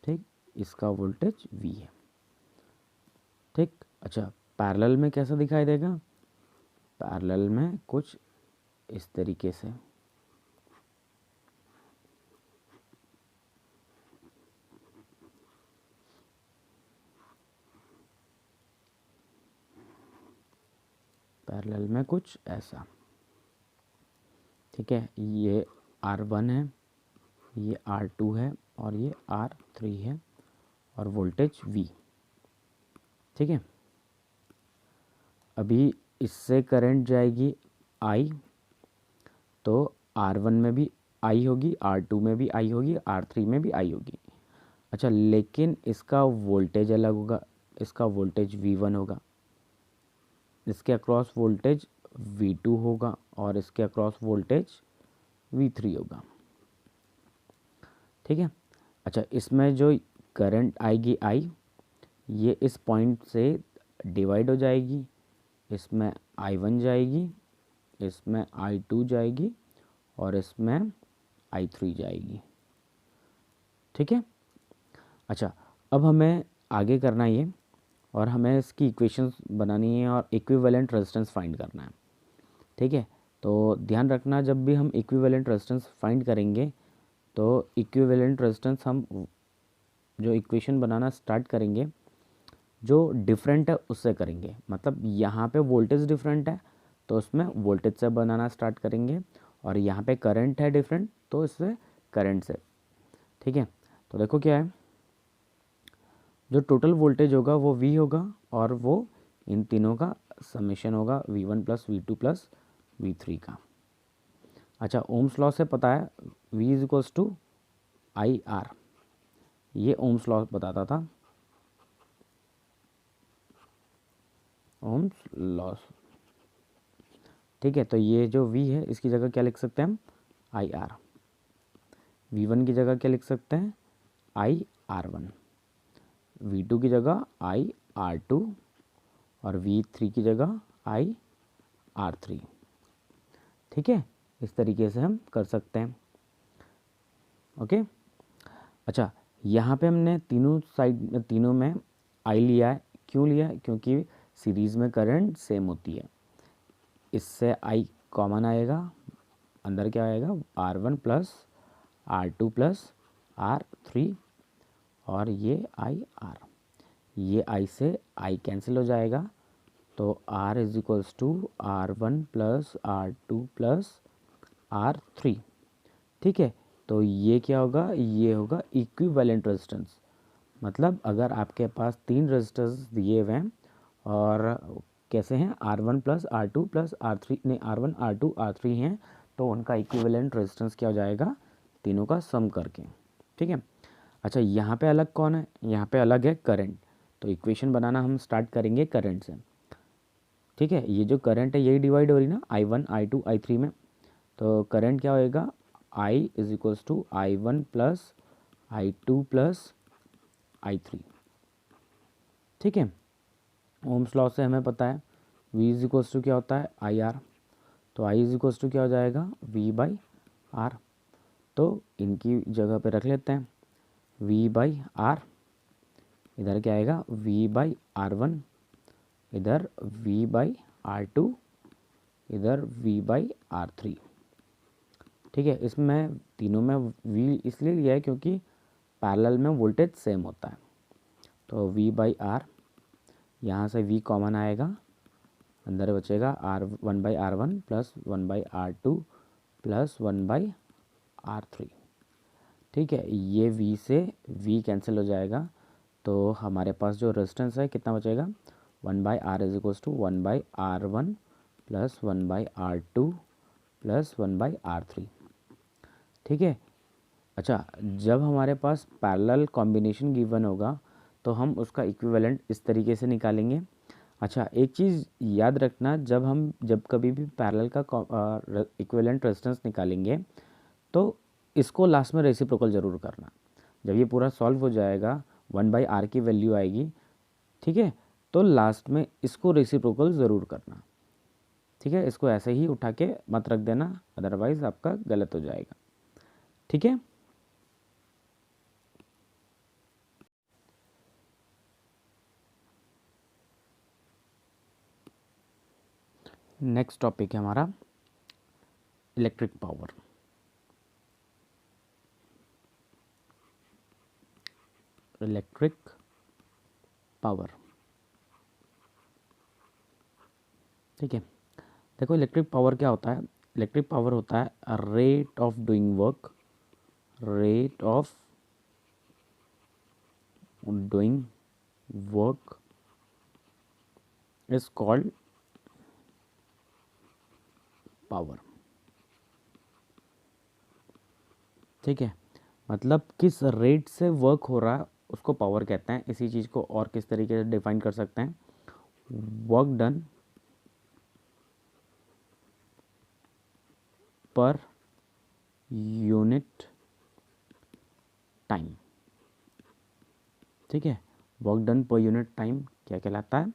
ठीक इसका वोल्टेज V है। ठीक अच्छा पैरेलल में कैसा दिखाई देगा, पैरेलल में कुछ इस तरीके से। पैरेलल में कुछ ऐसा। ठीक है ये R1 है, ये R2 है और ये R3 है और वोल्टेज V। ठीक है अभी इससे करंट जाएगी I तो R1 में भी I होगी, R2 में भी I होगी, R3 में भी I होगी। अच्छा लेकिन इसका वोल्टेज अलग होगा, इसका वोल्टेज V1 होगा, इसके अक्रॉस वोल्टेज V2 होगा और इसके अक्रॉस वोल्टेज V3 होगा। ठीक है अच्छा इसमें जो करंट आएगी I ये इस पॉइंट से डिवाइड हो जाएगी, इसमें I1 जाएगी, इसमें I2 जाएगी और इसमें I3 जाएगी। ठीक है अच्छा अब हमें आगे करना ये और हमें इसकी इक्वेशंस बनानी है और इक्विवेलेंट रेजिस्टेंस फाइंड करना है। ठीक है तो ध्यान रखना, जब भी हम इक्विवेलेंट रेजिस्टेंस फाइंड करेंगे तो इक्विवेलेंट रेजिस्टेंस हम जो इक्वेशन बनाना स्टार्ट करेंगे जो डिफरेंट है उससे करेंगे। मतलब यहाँ पे वोल्टेज डिफरेंट है तो उसमें वोल्टेज से बनाना स्टार्ट करेंगे, और यहाँ पे करंट है डिफरेंट तो इससे करंट से। ठीक है, तो देखो क्या है, जो टोटल वोल्टेज होगा वो V होगा, और वो इन तीनों का समेशन होगा V1 plus V2 plus V3 का। अच्छा, ओम्स लॉ से पता है V is equals to I R, ये ओम्स लॉ बताता था, ओम्स लॉ। ठीक है, तो ये जो V है इसकी जगह क्या लिख सकते हैं हम, आई आर। V1 की जगह क्या लिख सकते हैं, आई आर वन। V2 की जगह आई आर टू, और V3 की जगह आई आर थ्री। ठीक है, इस तरीके से हम कर सकते हैं। ओके। अच्छा, यहाँ पे हमने तीनों में आई लिया है। क्यों लिया है, क्योंकि सीरीज़ में करंट सेम होती है। इससे आई कॉमन आएगा, अंदर क्या आएगा, R1 plus R2 plus R3, और ये आई आर, ये आई से आई कैंसिल हो जाएगा, तो R is equals to R1 plus R2 plus R3। ठीक है, तो ये क्या होगा, ये होगा इक्विवेलेंट रेजिस्टेंस। मतलब अगर आपके पास 3 रेजिस्टर्स दिए हुए हैं और कैसे हैं, R1 plus R2 plus R3, नहीं R1 R2 R3 हैं, तो उनका इक्विवेलेंट रेजिस्टेंस क्या हो जाएगा, तीनों का सम करके। ठीक है। अच्छा, यहाँ पे अलग कौन है, यहाँ पे अलग है करंट। तो इक्वेशन बनाना हम स्टार्ट करेंगे करंट से। ठीक है, ये जो करंट है यही डिवाइड हो रही ना I1 I2 I3 में, तो करंट क्या होएगा, I is equals to I1 plus I2 plus I3। ठीक है, ओम्स लॉ से हमें पता है V इज इक्वल्स टू क्या होता है, आई आर। तो I इज इक्वल्स टू क्या हो जाएगा, V बाई आर। तो इनकी जगह पे रख लेते हैं V बाई आर, इधर क्या आएगा V बाई आर वन, इधर V बाई आर टू, इधर V बाई आर थ्री। ठीक है, इसमें तीनों में V इसलिए लिया है क्योंकि पैरेलल में वोल्टेज सेम होता है। तो V बाई आर, यहाँ से V कॉमन आएगा, अंदर बचेगा R1 by R one plus 1 by R two plus 1 by R three. ठीक है, ये V से V कैंसिल हो जाएगा, तो हमारे पास जो रेजिस्टेंस है कितना बचेगा, 1 by R is equals to 1 by R one plus 1 by R two plus 1 by R three. ठीक है। अच्छा, जब हमारे पास पैरेलल कॉम्बिनेशन गिवन होगा तो हम उसका इक्विवेलेंट इस तरीके से निकालेंगे। अच्छा, एक चीज़ याद रखना, जब कभी भी पैरेलल का इक्विवेलेंट रेजिस्टेंस निकालेंगे तो इसको लास्ट में रेसिप्रोकल ज़रूर करना। जब ये पूरा सॉल्व हो जाएगा, 1 बाई आर की वैल्यू आएगी, ठीक है, तो लास्ट में इसको रेसिप्रोकल ज़रूर करना। ठीक है, इसको ऐसे ही उठा के मत रख देना, अदरवाइज़ आपका गलत हो जाएगा। ठीक है। नेक्स्ट टॉपिक है हमारा इलेक्ट्रिक पावर। इलेक्ट्रिक पावर, ठीक है। देखो, इलेक्ट्रिक पावर क्या होता है, इलेक्ट्रिक पावर होता है rate of doing work, rate of doing work is called power. ठीक है, मतलब किस रेट से वर्क हो रहा है उसको पावर कहते हैं। इसी चीज़ को और किस तरीके से डिफाइन कर सकते हैं, work done per unit time. ठीक है, work done per unit time क्या कहलाता है,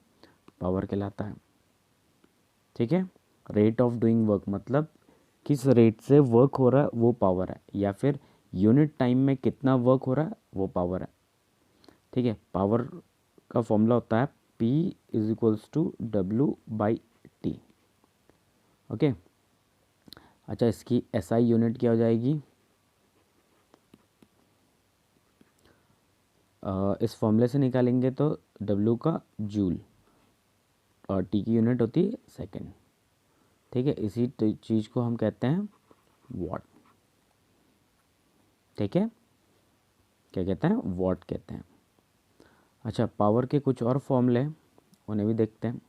पावर कहलाता है। ठीक है, रेट ऑफ डूइंग वर्क मतलब किस रेट से वर्क हो रहा है वो पावर है, या फिर यूनिट टाइम में कितना वर्क हो रहा है वो पावर है। ठीक है, पावर का फॉर्मूला होता है P is equals to W by टी। ओके, अच्छा, इसकी एसआई यूनिट क्या हो जाएगी? इस फॉर्मूले से निकालेंगे तो W का जूल और T की यूनिट होती है सेकेंड। ठीक है, इसी चीज़ को हम कहते हैं वॉट। ठीक है, क्या कहते हैं? वॉट कहते हैं। अच्छा, पावर के कुछ और फॉर्मूले उन्हें भी देखते हैं।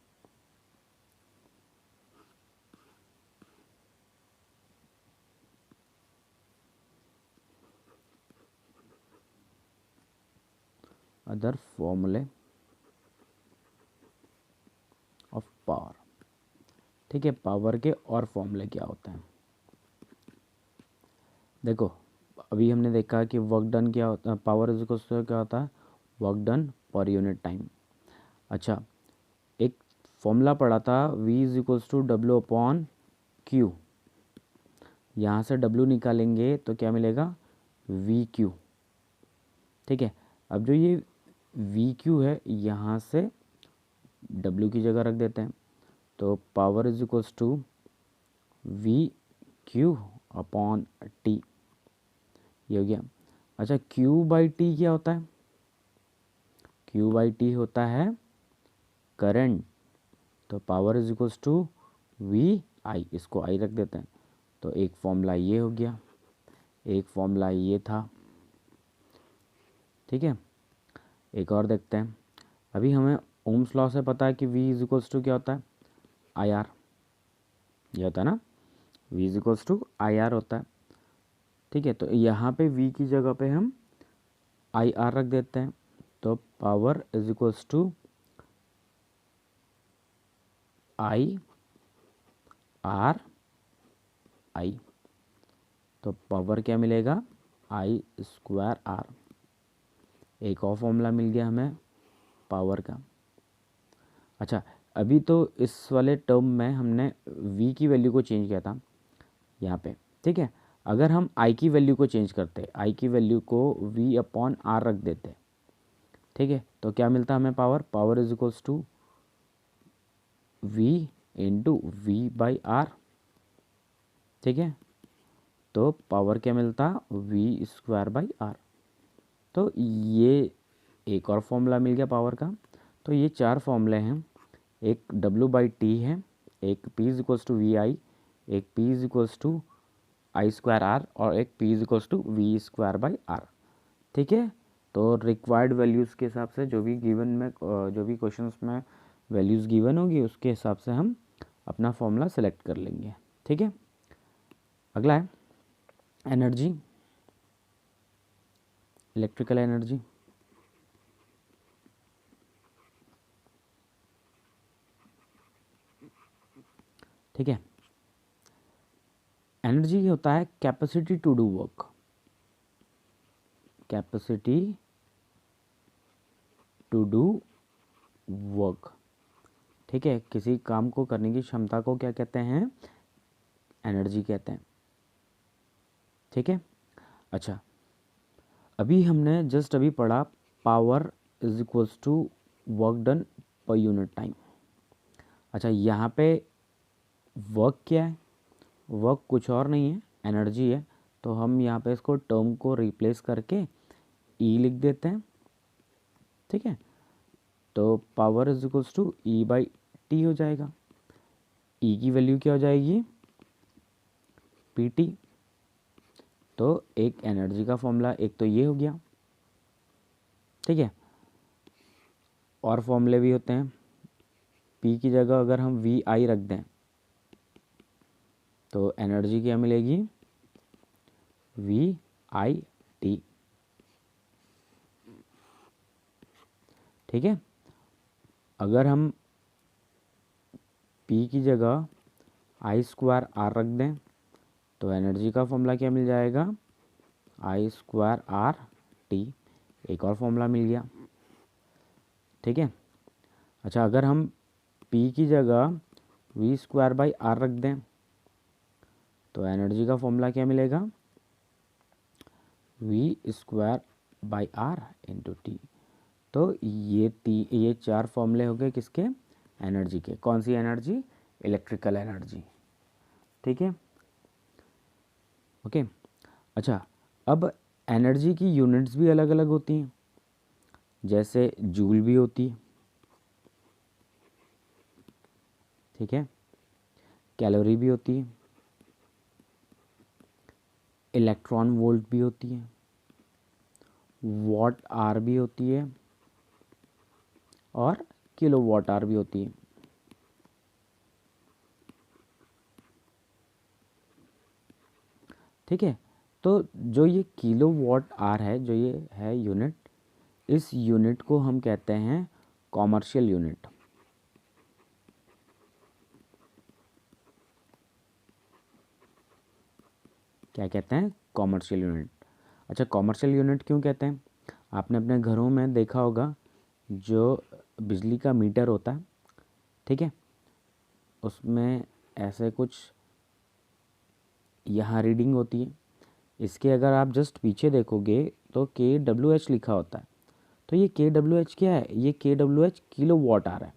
अदर फॉर्मूले ऑफ पावर। ठीक है, पावर के और फॉर्मूले क्या होते हैं? देखो, अभी हमने देखा कि वर्क डन क्या होता है, पावर इज इक्वल टू क्या होता है? Work done per unit time. अच्छा, एक फॉर्मूला पढ़ा था V is equals to W upon Q. यहाँ से W निकालेंगे तो क्या मिलेगा? VQ। ठीक है, अब जो ये VQ है यहाँ से W की जगह रख देते हैं, तो power is equals to VQ upon T, ये हो गया। अच्छा, Q बाई T क्या होता है? Q बाई T होता है करंट, तो power is equals to VI, इसको I रख देते हैं, तो एक फॉर्मूला ये हो गया, एक फॉर्मूला ये था। ठीक है, एक और देखते हैं। अभी हमें ओम्स लॉ से पता है कि V इज इक्वल्स टू क्या होता है? IR, ये होता है ना, V is equals to IR होता है। ठीक है, तो यहाँ पे V की जगह पे हम IR रख देते हैं, तो power is equals to IRI, तो पावर क्या मिलेगा? I²R। एक और फॉर्मूला मिल गया हमें पावर का। अच्छा, अभी तो इस वाले टर्म में हमने V की वैल्यू को चेंज किया था यहाँ पे। ठीक है, अगर हम I की वैल्यू को चेंज करते, I की वैल्यू को V अपॉन R रख देते, ठीक है, तो क्या मिलता हमें? Power is equals to V into V by R। ठीक है, तो पावर क्या मिलता? V²/R। तो ये एक और फॉर्मूला मिल गया पावर का। तो ये चार फॉर्मूले हैं, एक W/T है, एक P is equals to VI, एक P is equals to I²R और एक P is equals to V²/R। ठीक है, तो रिक्वायर्ड वैल्यूज़ के हिसाब से जो भी गिवन में जो भी क्वेश्चंस में वैल्यूज़ गिवन होगी उसके हिसाब से हम अपना फॉर्मूला सेलेक्ट कर लेंगे। ठीक है, अगला है एनर्जी, इलेक्ट्रिकल एनर्जी। ठीक है, एनर्जी होता है capacity to do work, capacity to do work. ठीक है, किसी काम को करने की क्षमता को क्या कहते हैं? एनर्जी कहते हैं। ठीक है, अच्छा, अभी हमने जस्ट अभी पढ़ा power is equals to work done per unit time. अच्छा, यहाँ पे वर्क क्या है? वर्क कुछ और नहीं है, एनर्जी है। तो हम यहाँ पे इसको टर्म को रिप्लेस करके ई लिख देते हैं। ठीक है, तो power is equals to E/T हो जाएगा। ई की वैल्यू क्या हो जाएगी? PT। तो एक एनर्जी का फॉर्मूला एक तो ये हो गया। ठीक है, और फॉर्मूले भी होते हैं। P की जगह अगर हम VI रख दें तो एनर्जी क्या मिलेगी? VIT। ठीक है, अगर हम P की जगह I²R रख दें तो एनर्जी का फॉर्मूला क्या मिल जाएगा? I²RT। एक और फॉर्मूला मिल गया। ठीक है, अच्छा, अगर हम P की जगह V²/R रख दें तो एनर्जी का फॉर्मूला क्या मिलेगा? V²/R into T। तो ये चार फॉर्मूले हो गए किसके? एनर्जी के। कौन सी एनर्जी? Electrical energy. ठीक है, ओके। अच्छा, अब एनर्जी की यूनिट्स भी अलग अलग होती हैं, जैसे जूल भी होती है, ठीक है, कैलोरी भी होती है, इलेक्ट्रॉन वोल्ट भी होती है, वॉट आर भी होती है, और किलो वॉट आर भी होती है। ठीक है, तो जो ये किलो वॉट आर है, जो ये है यूनिट, इस यूनिट को हम कहते हैं कॉमर्शियल यूनिट। क्या कहते हैं? Commercial unit. अच्छा, कॉमर्शियल यूनिट क्यों कहते हैं? आपने अपने घरों में देखा होगा, जो बिजली का मीटर होता है, ठीक है, उसमें ऐसे कुछ यहाँ रीडिंग होती है। इसके अगर आप जस्ट पीछे देखोगे तो KWH लिखा होता है। तो ये KWH क्या है? ये KWH किलो वॉट आ रहा है।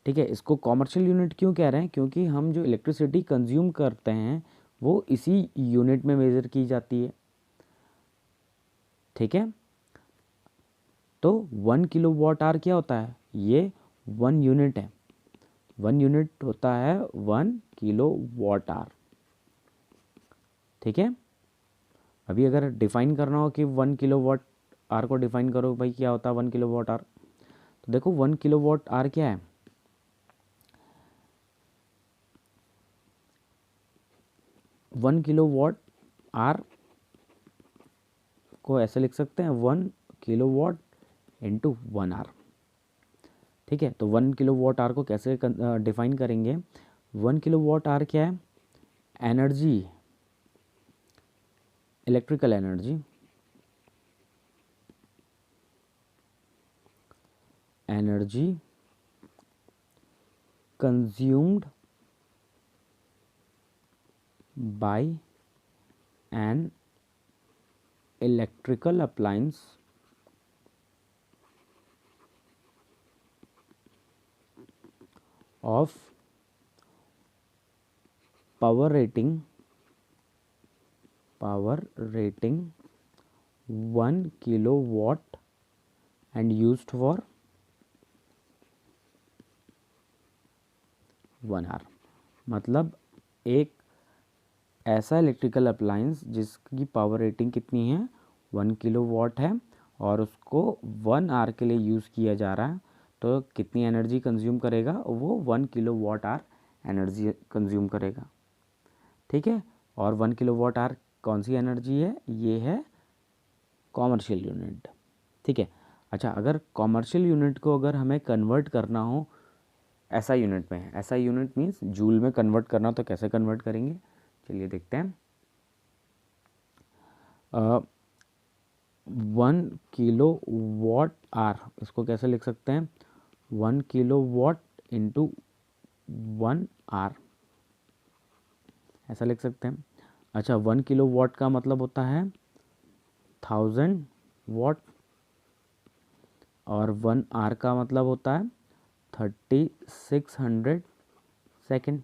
ठीक है, इसको कॉमर्शियल यूनिट क्यों कह रहे हैं? क्योंकि हम जो इलेक्ट्रिसिटी कंज्यूम करते हैं वो इसी यूनिट में मेज़र की जाती है। ठीक है, तो 1 किलो वॉट आर क्या होता है? ये 1 यूनिट है। 1 यूनिट होता है 1 किलो वॉट आर। ठीक है, अभी अगर डिफाइन करना हो कि 1 किलो वॉट आर को डिफाइन करो भाई, क्या होता है 1 किलो वॉट आर, तो देखो 1 किलो वॉट आर क्या है? 1 किलो वॉट आर को ऐसे लिख सकते हैं, 1 किलो वॉट इंटू 1 आर। ठीक है, तो 1 किलो वॉट आर को कैसे डिफाइन करेंगे? 1 किलो वॉट आर क्या है? Energy, electrical energy, energy consumed by an electrical appliance of power rating 1 kilowatt and used for 1 hour। मतलब एक ऐसा इलेक्ट्रिकल अप्लायंस जिसकी पावर रेटिंग कितनी है? 1 किलोवाट है, और उसको 1 आवर के लिए यूज़ किया जा रहा है, तो कितनी एनर्जी कंज्यूम करेगा? वो 1 किलोवाट आवर एनर्जी कंज्यूम करेगा। ठीक है, और 1 किलोवाट आवर कौन सी एनर्जी है? ये है कॉमर्शियल यूनिट। ठीक है, अच्छा, अगर कॉमर्शियल यूनिट को अगर हमें कन्वर्ट करना हो ऐसा यूनिट में, ऐसा यूनिट मीन्स जूल में कन्वर्ट करना हो, तो कैसे कन्वर्ट करेंगे? चलिए देखते हैं। 1 किलो वॉट आर, इसको कैसे लिख सकते हैं? 1 किलो वॉट इंटू 1 आर, ऐसा लिख सकते हैं। अच्छा, 1 किलो वॉट का मतलब होता है 1000 वॉट, और 1 आर का मतलब होता है 3600 सेकेंड।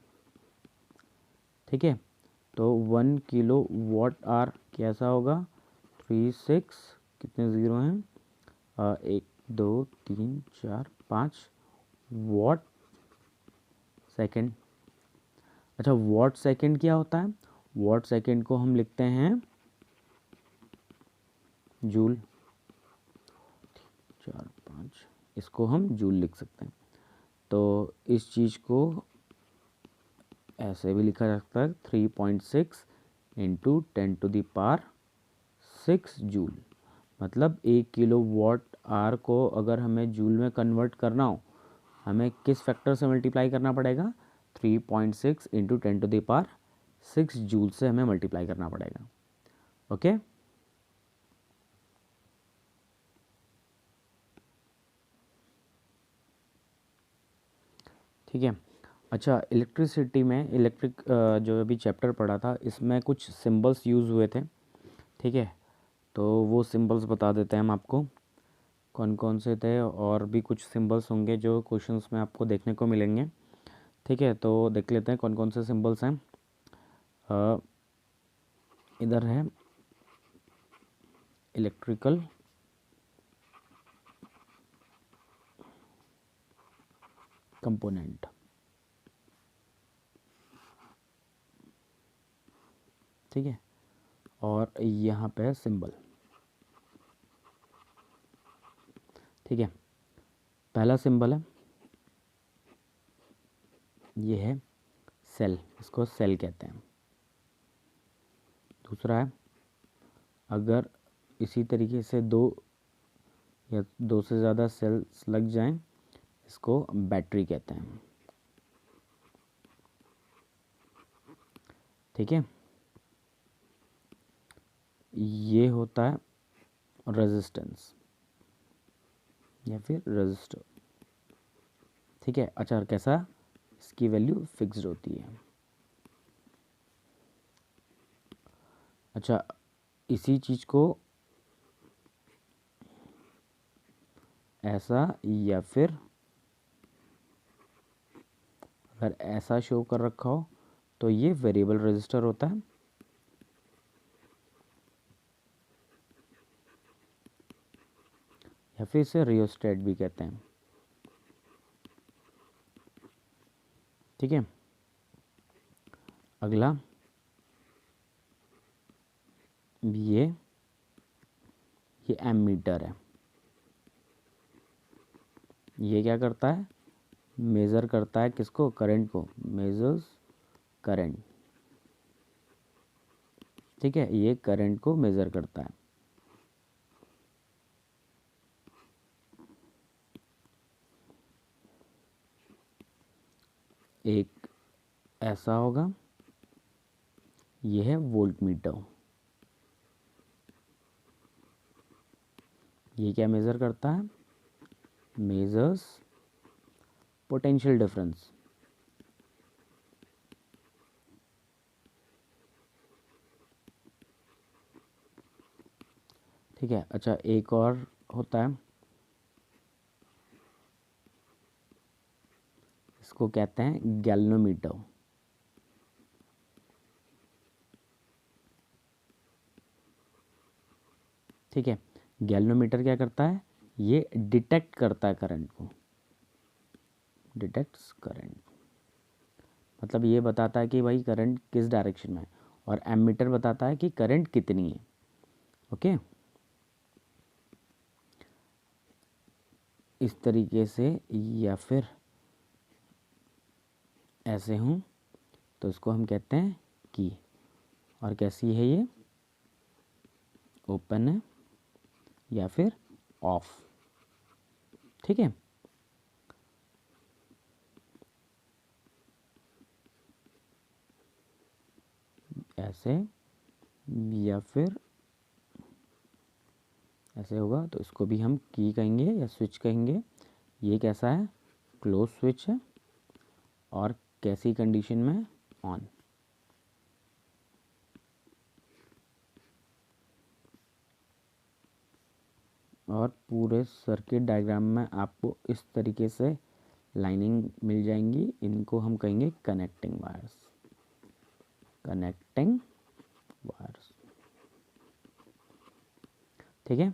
ठीक है, तो 1 किलो वॉट आर कैसा होगा? 36, कितने ज़ीरो हैं? 1 2 3 4 5 वॉट सेकेंड। अच्छा, वॉट सेकेंड क्या होता है? वॉट सेकेंड को हम लिखते हैं जूल। 4 5, इसको हम जूल लिख सकते हैं। तो इस चीज़ को ऐसे भी लिखा जा सकता है 3.6 इंटू 10⁻6 जूल। मतलब 1 किलो वॉट आर को अगर हमें जूल में कन्वर्ट करना हो, हमें किस फैक्टर से मल्टीप्लाई करना पड़ेगा? 3.6 इंटू 10⁻6 जूल से हमें मल्टीप्लाई करना पड़ेगा। ओके, ठीक है। अच्छा, इलेक्ट्रिसिटी में जो अभी चैप्टर पढ़ा था, इसमें कुछ सिंबल्स यूज़ हुए थे। ठीक है, तो वो सिंबल्स बता देते हैं हम आपको कौन कौन से थे, और भी कुछ सिंबल्स होंगे जो क्वेश्चंस में आपको देखने को मिलेंगे। ठीक है, तो देख लेते हैं कौन कौन से सिंबल्स हैं। इधर है इलेक्ट्रिकल कंपोनेंट, ठीक है, और यहाँ पे है सिंबल, ठीक है। पहला सिंबल है, ये है सेल, इसको सेल कहते हैं। दूसरा है, अगर इसी तरीके से दो या दो से ज़्यादा सेल्स लग जाएं, इसको बैटरी कहते हैं, ठीक है। ये होता है रेजिस्टेंस या फिर रजिस्टर, ठीक है। अच्छा, कैसा, इसकी वैल्यू फिक्स्ड होती है। अच्छा, इसी चीज़ को ऐसा या फिर अगर ऐसा शो कर रखा हो तो ये वेरिएबल रजिस्टर होता है, या फिर इसे रियोस्टेट भी कहते हैं, ठीक है। अगला ये एमीटर है। ये क्या करता है, मेज़र करता है किसको, करंट को, मेजर्स करंट, ठीक है। ये करंट को मेज़र करता है। एक ऐसा होगा, ये है वोल्ट मीटर। ये क्या मेज़र करता है, मेजर्स पोटेंशियल डिफरेंस, ठीक है। अच्छा, एक और होता है, इसको कहते हैं गैल्वेनोमीटर, ठीक है। गैल्वेनोमीटर क्या करता है, ये डिटेक्ट करता है करंट को, डिटेक्ट्स करंट, मतलब ये बताता है कि भाई करंट किस डायरेक्शन में है, और एमीटर बताता है कि करंट कितनी है, ओके। इस तरीके से या फिर ऐसे हूँ तो इसको हम कहते हैं की। और कैसी है ये, ओपन है या फिर ऑफ, ठीक है। ऐसे या फिर ऐसे होगा तो इसको भी हम की कहेंगे या स्विच कहेंगे। ये कैसा है, क्लोज स्विच है, और कैसी कंडीशन में, ऑन। और पूरे सर्किट डायग्राम में आपको इस तरीके से लाइनिंग मिल जाएंगी, इनको हम कहेंगे कनेक्टिंग वायर्स, कनेक्टिंग वायर्स, ठीक है।